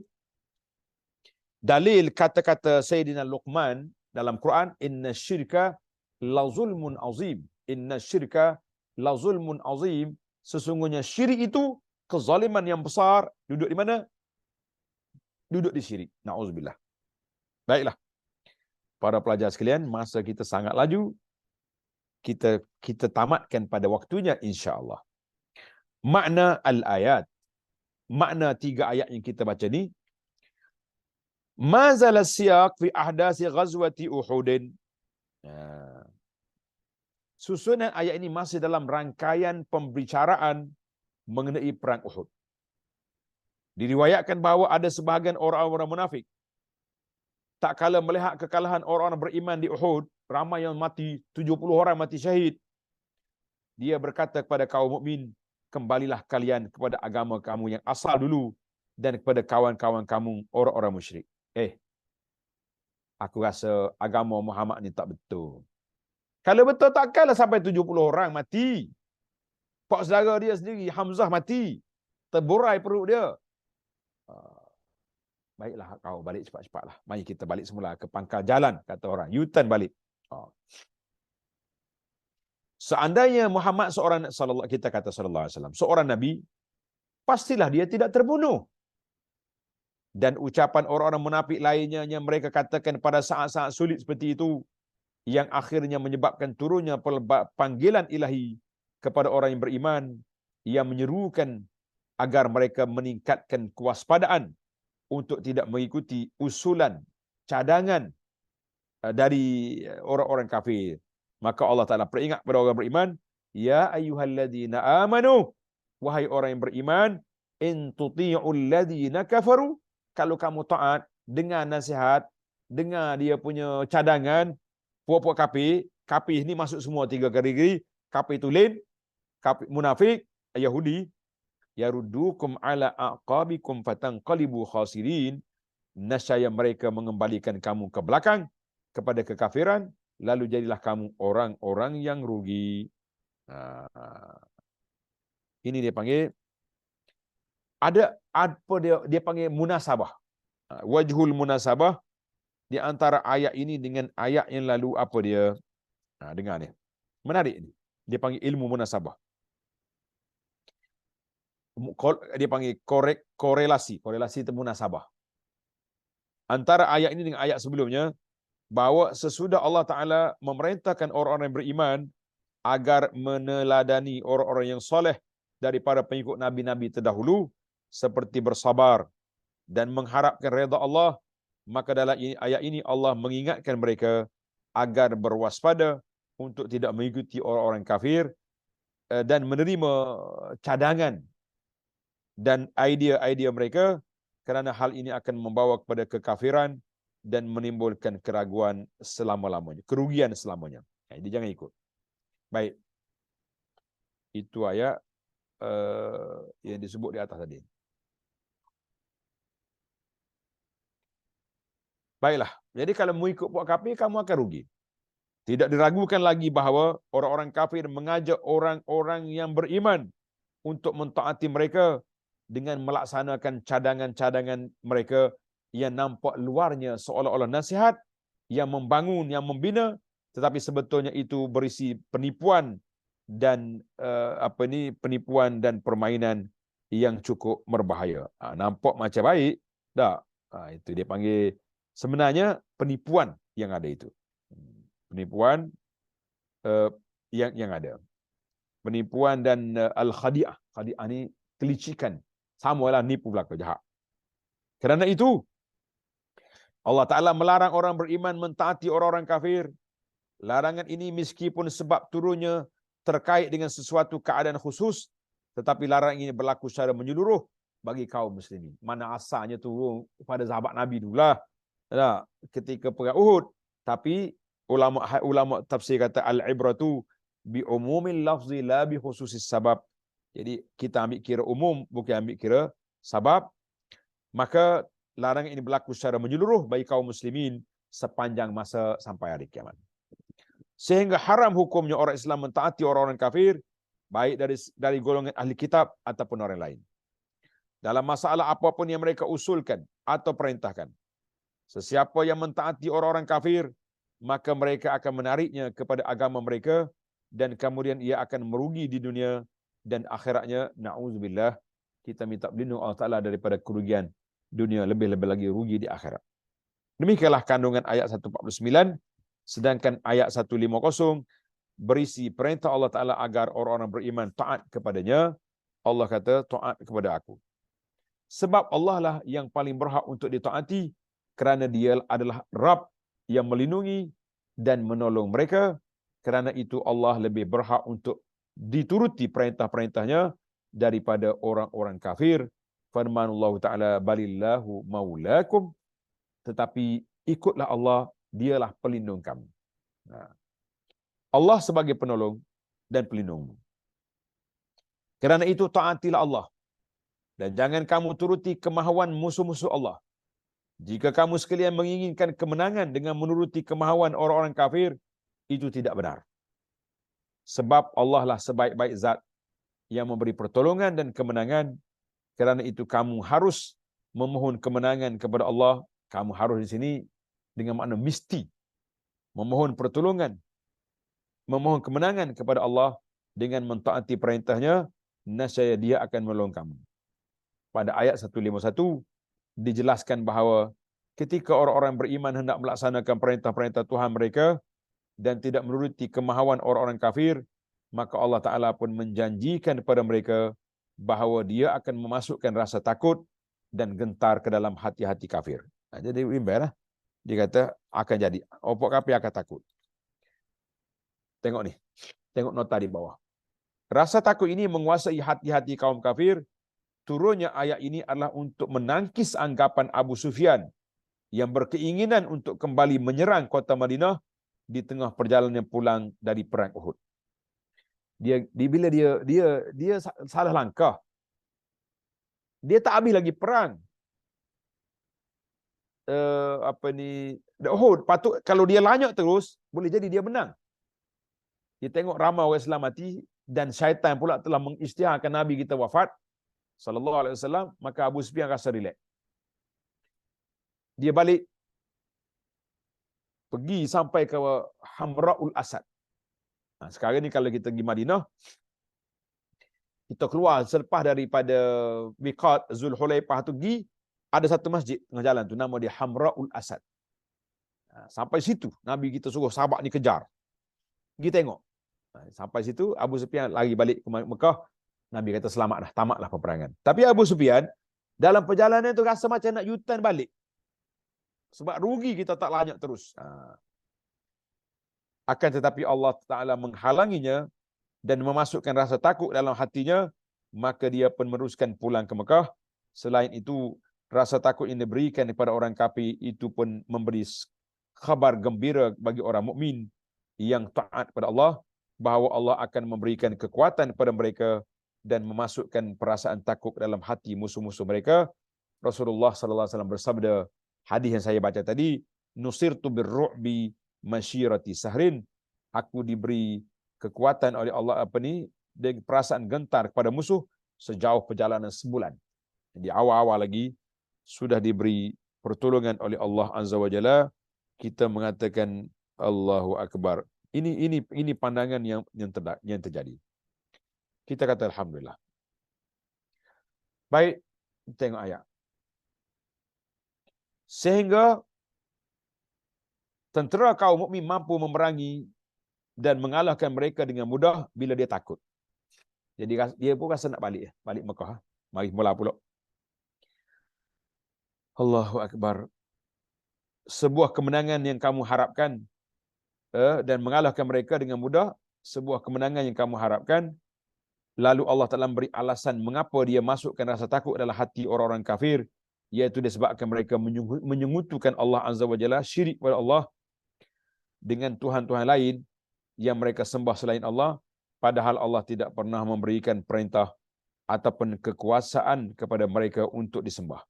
Dalil kata-kata Sayyidina Luqman dalam Quran, inna syirka la zulmun azim. Inna syirka la zulmun azim. Sesungguhnya syirik itu kezaliman yang besar. Duduk di mana? Duduk di syirik. Na'udzubillah. Baiklah. Para pelajar sekalian, masa kita sangat laju. Kita tamatkan pada waktunya insya-Allah. Makna al-ayat. Makna 3 ayat yang kita baca ni. Mazal as-siyaq fi ahdasi ghazwati Uhudin. Susunan ayat ini masih dalam rangkaian pembicaraan mengenai perang Uhud. Diriwayatkan bahawa ada sebahagian orang-orang munafik, tak kala melihat kekalahan orang-orang beriman di Uhud, ramai yang mati, 70 orang mati syahid, dia berkata kepada kaum mukmin, kembalilah kalian kepada agama kamu yang asal dulu dan kepada kawan-kawan kamu orang-orang musyrik. Aku rasa agama Muhammad ni tak betul. Kalau betul takkanlah sampai 70 orang mati. Pak saudara dia sendiri, Hamzah mati. Terburai perut dia. Baiklah kau balik cepat-cepatlah. Mari kita balik semula ke pangkal jalan, kata orang. U-turn balik. Seandainya Muhammad seorang kita kata sallallahu alaihi wasallam, seorang nabi, pastilah dia tidak terbunuh. Dan ucapan orang-orang munafik lainnya yang mereka katakan pada saat-saat sulit seperti itu, yang akhirnya menyebabkan turunnya panggilan ilahi kepada orang yang beriman, yang menyerukan agar mereka meningkatkan kewaspadaan untuk tidak mengikuti usulan, cadangan dari orang-orang kafir. Maka Allah Ta'ala peringat kepada orang beriman, ya ayyuhalladzina amanu, wahai orang yang beriman, in tuti'ul ladzina kafaru, kalau kamu taat dengan nasihat, dengar dia punya cadangan, puak-puak kafir, kafir ini masuk semua 3 kategori, kafir tulen, kafir munafik, Yahudi, yaruddukum ala aqabikum fatanqalibu khasirin, nascaya mereka mengembalikan kamu ke belakang kepada kekafiran, lalu jadilah kamu orang-orang yang rugi. Ini dia panggil, ada apa dia panggil munasabah. Wajhul munasabah di antara ayat ini dengan ayat yang lalu, apa dia? Dengar ni. Menarik ni. Dia panggil ilmu munasabah. Dia panggil korelasi itu munasabah. Antara ayat ini dengan ayat sebelumnya, bahawa sesudah Allah Ta'ala memerintahkan orang-orang yang beriman agar meneladani orang-orang yang soleh daripada pengikut Nabi-Nabi terdahulu, seperti bersabar dan mengharapkan redha Allah, maka dalam ayat ini Allah mengingatkan mereka agar berwaspada untuk tidak mengikuti orang-orang kafir dan menerima cadangan dan idea-idea mereka, kerana hal ini akan membawa kepada kekafiran dan menimbulkan keraguan selama-lamanya, kerugian selamanya. Jadi jangan ikut. Baik. Itu ayat yang disebut di atas tadi. Baiklah. Jadi kalau mengikut puak kafir, kamu akan rugi. Tidak diragukan lagi bahawa orang-orang kafir mengajak orang-orang yang beriman untuk mentaati mereka dengan melaksanakan cadangan-cadangan mereka yang nampak luarnya seolah-olah nasihat yang membangun, yang membina, tetapi sebetulnya itu berisi penipuan dan penipuan dan permainan yang cukup berbahaya. Nampak macam baik, tak? Itu dia panggil sebenarnya penipuan yang ada itu. Penipuan yang ada. Penipuan dan al-khadi'ah. Khadi'ah ni kelicikan. Samalah nipu belaka jahat. Kerana itu Allah Ta'ala melarang orang beriman mentaati orang-orang kafir. Larangan ini meskipun sebab turunnya terkait dengan sesuatu keadaan khusus, tetapi larangan ini berlaku secara menyeluruh bagi kaum muslimin. Mana asalnya turun pada sahabat Nabi dululah, ketika perang Uhud. Tapi ulama tafsir kata al-ibratu bi umumil lafzi la bi khususis sabab. Jadi kita ambil kira umum, bukan ambil kira sabab. Maka larangan ini berlaku secara menyeluruh bagi kaum muslimin sepanjang masa sampai hari kiamat. Sehingga haram hukumnya orang Islam mentaati orang-orang kafir, baik dari golongan ahli kitab ataupun orang lain, dalam masalah apapun yang mereka usulkan atau perintahkan. Sesiapa yang mentaati orang-orang kafir, maka mereka akan menariknya kepada agama mereka, dan kemudian ia akan merugi di dunia dan akhiratnya. Na'udzubillah, kita minta berlindung Allah Ta'ala daripada kerugian dunia, lebih-lebih lagi rugi di akhirat. Demikianlah kandungan ayat 149. Sedangkan ayat 150 berisi perintah Allah Ta'ala agar orang-orang beriman taat kepadanya. Allah kata, taat kepada aku. Sebab Allah lah yang paling berhak untuk ditaati, kerana dia adalah Rabb yang melindungi dan menolong mereka. Kerana itu Allah lebih berhak untuk dituruti perintah-perintahnya daripada orang-orang kafir. Firman Allah Ta'ala, balillahu maulakum, tetapi ikutlah Allah, dialah pelindung kamu. Allah sebagai penolong dan pelindungmu. Kerana itu taatilah Allah, dan jangan kamu turuti kemahuan musuh-musuh Allah. Jika kamu sekalian menginginkan kemenangan dengan menuruti kemahuan orang-orang kafir, itu tidak benar. Sebab Allah lah sebaik-baik zat yang memberi pertolongan dan kemenangan. Kerana itu kamu harus memohon kemenangan kepada Allah. Kamu harus di sini dengan makna mesti memohon pertolongan, memohon kemenangan kepada Allah dengan mentaati perintahnya, nescaya dia akan menolong kamu. Pada ayat 151 dijelaskan bahawa ketika orang-orang beriman hendak melaksanakan perintah-perintah Tuhan mereka dan tidak menuruti kemahuan orang-orang kafir, maka Allah Ta'ala pun menjanjikan kepada mereka bahawa dia akan memasukkan rasa takut dan gentar ke dalam hati-hati kafir. Jadi imbahlah, Dia kata akan jadi. Orang kafir akan takut. Tengok ni. Tengok nota di bawah. Rasa takut ini menguasai hati-hati kaum kafir. Turunnya ayat ini adalah untuk menangkis anggapan Abu Sufyan yang berkeinginan untuk kembali menyerang kota Madinah di tengah perjalanan pulang dari perang Uhud. Bila dia salah langkah. Dia tak habis lagi perang. Uhud, patut kalau dia lanjut terus, boleh jadi dia menang. Dia tengok ramai orang Islam mati dan syaitan pula telah mengisytiharkan Nabi kita wafat sallallahu alaihi wasallam, maka Abu Sufyan rasa relax. Dia balik pergi sampai ke Hamraul Asad. Sekarang ni kalau kita pergi Madinah, kita keluar selepas daripada Miqat Zulhulaifah tu pergi, ada satu masjid tengah jalan tu, nama dia Hamraul Asad. Sampai situ Nabi kita suruh sahabat ni kejar. Pergi tengok. Sampai situ Abu Sufyan lari balik ke Mekah. Nabi kata selamat dah, tamatlah peperangan. Tapi Abu Sufyan dalam perjalanan tu rasa macam nak U-turn balik. Sebab rugi kita tak lanjut terus. Akan tetapi Allah Ta'ala menghalanginya dan memasukkan rasa takut dalam hatinya, maka dia pun meneruskan pulang ke Mekah. Selain itu, rasa takut yang diberikan kepada orang kafir itu pun memberi khabar gembira bagi orang mukmin yang taat kepada Allah, bahawa Allah akan memberikan kekuatan kepada mereka dan memasukkan perasaan takut dalam hati musuh-musuh mereka. Rasulullah sallallahu alaihi wasallam bersabda, hadis yang saya baca tadi, nusirtu birru'bi masyirati sahrin, aku diberi kekuatan oleh Allah dengan perasaan gentar kepada musuh sejauh perjalanan sebulan. Di awal-awal lagi sudah diberi pertolongan oleh Allah Azza wa Jalla, kita mengatakan Allahu Akbar. Ini pandangan yang terjadi. Kita kata alhamdulillah. Baik, tengok ayat. Sehingga tentera kaum mukmin mampu memerangi dan mengalahkan mereka dengan mudah bila dia takut. Jadi dia pun rasa nak balik Mekah. Mari mula pula. Allahu Akbar. Sebuah kemenangan yang kamu harapkan dan mengalahkan mereka dengan mudah, sebuah kemenangan yang kamu harapkan. Lalu Allah Ta'ala beri alasan mengapa dia masukkan rasa takut dalam hati orang-orang kafir, iaitu disebabkan mereka menyekutukan Allah Azza wa Jalla, syirik kepada Allah dengan Tuhan-Tuhan lain yang mereka sembah selain Allah, padahal Allah tidak pernah memberikan perintah ataupun kekuasaan kepada mereka untuk disembah.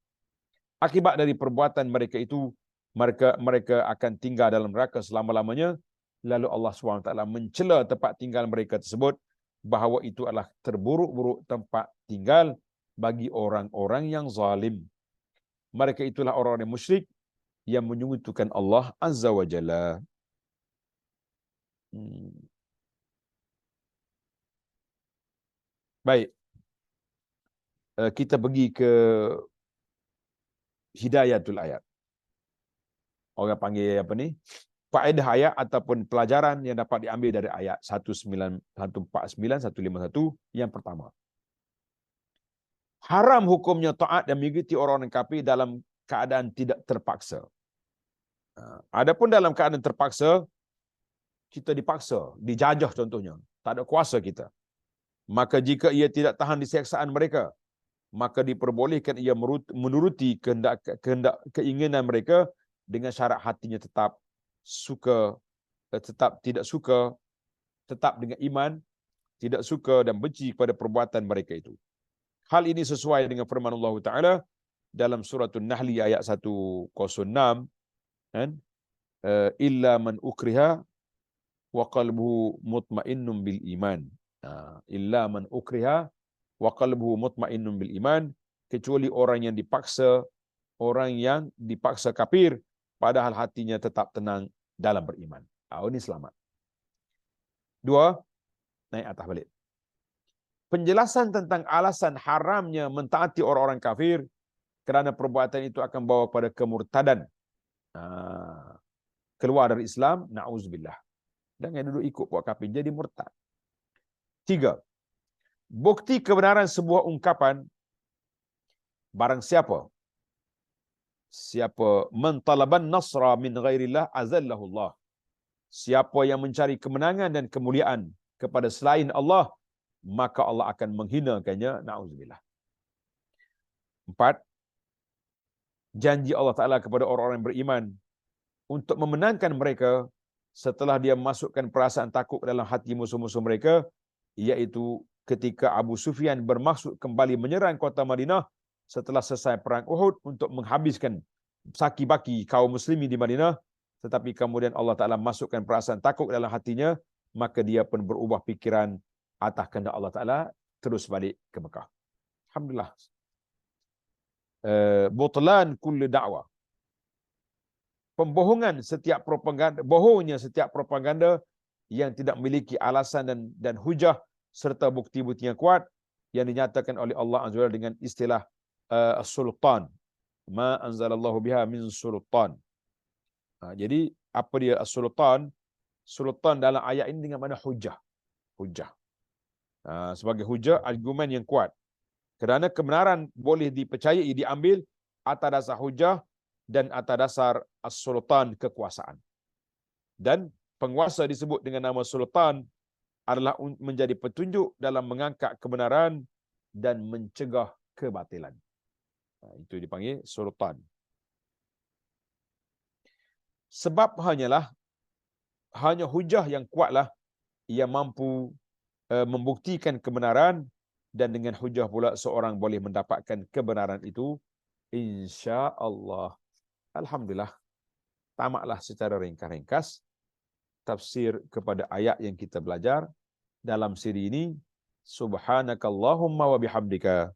Akibat dari perbuatan mereka itu, mereka akan tinggal dalam neraka selama-lamanya. Lalu Allah SWT mencela tempat tinggal mereka tersebut, bahawa itu adalah terburuk-buruk tempat tinggal bagi orang-orang yang zalim. Mereka itulah orang-orang musyrik yang menyekutukan Allah Azza wa Jalla. Baik. Kita pergi ke hidayatul ayat. Orang panggil apa ni? Faedah ayat ataupun pelajaran yang dapat diambil dari ayat 149, 151 yang pertama. Haram hukumnya taat dan mengikuti orang-orang kafir dalam keadaan tidak terpaksa. Adapun dalam keadaan terpaksa, kita dipaksa, dijajah contohnya, tak ada kuasa kita. Maka jika ia tidak tahan diseksaan mereka, maka diperbolehkan ia menuruti kehendak keinginan mereka dengan syarat hatinya tetap tidak suka, tetap dengan iman, tidak suka dan benci kepada perbuatan mereka itu. Hal ini sesuai dengan firman Allah Ta'ala dalam surah An-Nahl ayat 106, kan? Illa man ukriha wa qalbuhu mutmainnun bil iman. Illa man ukriha wa qalbuhu mutmainnun bil iman, kecuali orang yang dipaksa kafir padahal hatinya tetap tenang dalam beriman. Ini selamat. 2, naik atas balik. Penjelasan tentang alasan haramnya mentaati orang-orang kafir kerana perbuatan itu akan bawa pada kemurtadan. Keluar dari Islam, na'udzubillah. Jangan duduk ikut puak kafir, jadi murtad. 3, bukti kebenaran sebuah ungkapan, barang siapa Siapa man talaban nasra min ghairillah azallahu Allah. Siapa yang mencari kemenangan dan kemuliaan kepada selain Allah, maka Allah akan menghinakannya. Na'udzubillah. 4. Janji Allah Ta'ala kepada orang-orang yang beriman untuk memenangkan mereka setelah dia masukkan perasaan takut dalam hati musuh-musuh mereka, iaitu ketika Abu Sufyan bermaksud kembali menyerang kota Madinah setelah selesai perang Uhud untuk menghabiskan saki-baki kaum muslimin di Madinah, tetapi kemudian Allah Ta'ala masukkan perasaan takut dalam hatinya, maka dia pun berubah pikiran atas kehendak Allah Ta'ala, terus balik ke Mekah. Alhamdulillah. Butlan kulli da'wah. Pembohongan setiap propaganda, bohongnya setiap propaganda yang tidak memiliki alasan dan hujah serta bukti-bukti yang kuat yang dinyatakan oleh Allah Azza wa Jalla dengan istilah sultan. Ma anzalallahu biha min sultan. Jadi apa dia as-sultan? Sultan dalam ayat ini dengan mana hujah. Hujah. Sebagai hujah, argumen yang kuat. Kerana kebenaran boleh dipercayai, diambil atas dasar hujah dan atas dasar as-sultan, kekuasaan. Dan penguasa disebut dengan nama sultan adalah menjadi petunjuk dalam mengangkat kebenaran dan mencegah kebatilan. Itu dipanggil sultan. Sebab hanya hujah yang kuatlah yang mampu membuktikan kebenaran, dan dengan hujah pula seorang boleh mendapatkan kebenaran itu, insya-Allah. Alhamdulillah, tamatlah secara ringkas-ringkas tafsir kepada ayat yang kita belajar dalam siri ini. Subhanakallahumma wa bihamdika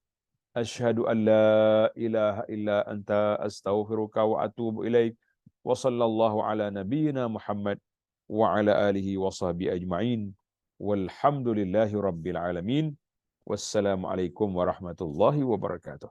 asyhadu an la ilaha illa anta astaghfiruka wa atubu ilaik. Wa sallallahu ala nabiyyina Muhammad wa ala alihi wa sahbihi ajma'in. Walhamdulillahi rabbil alamin. Wassalamualaikum warahmatullahi wabarakatuh.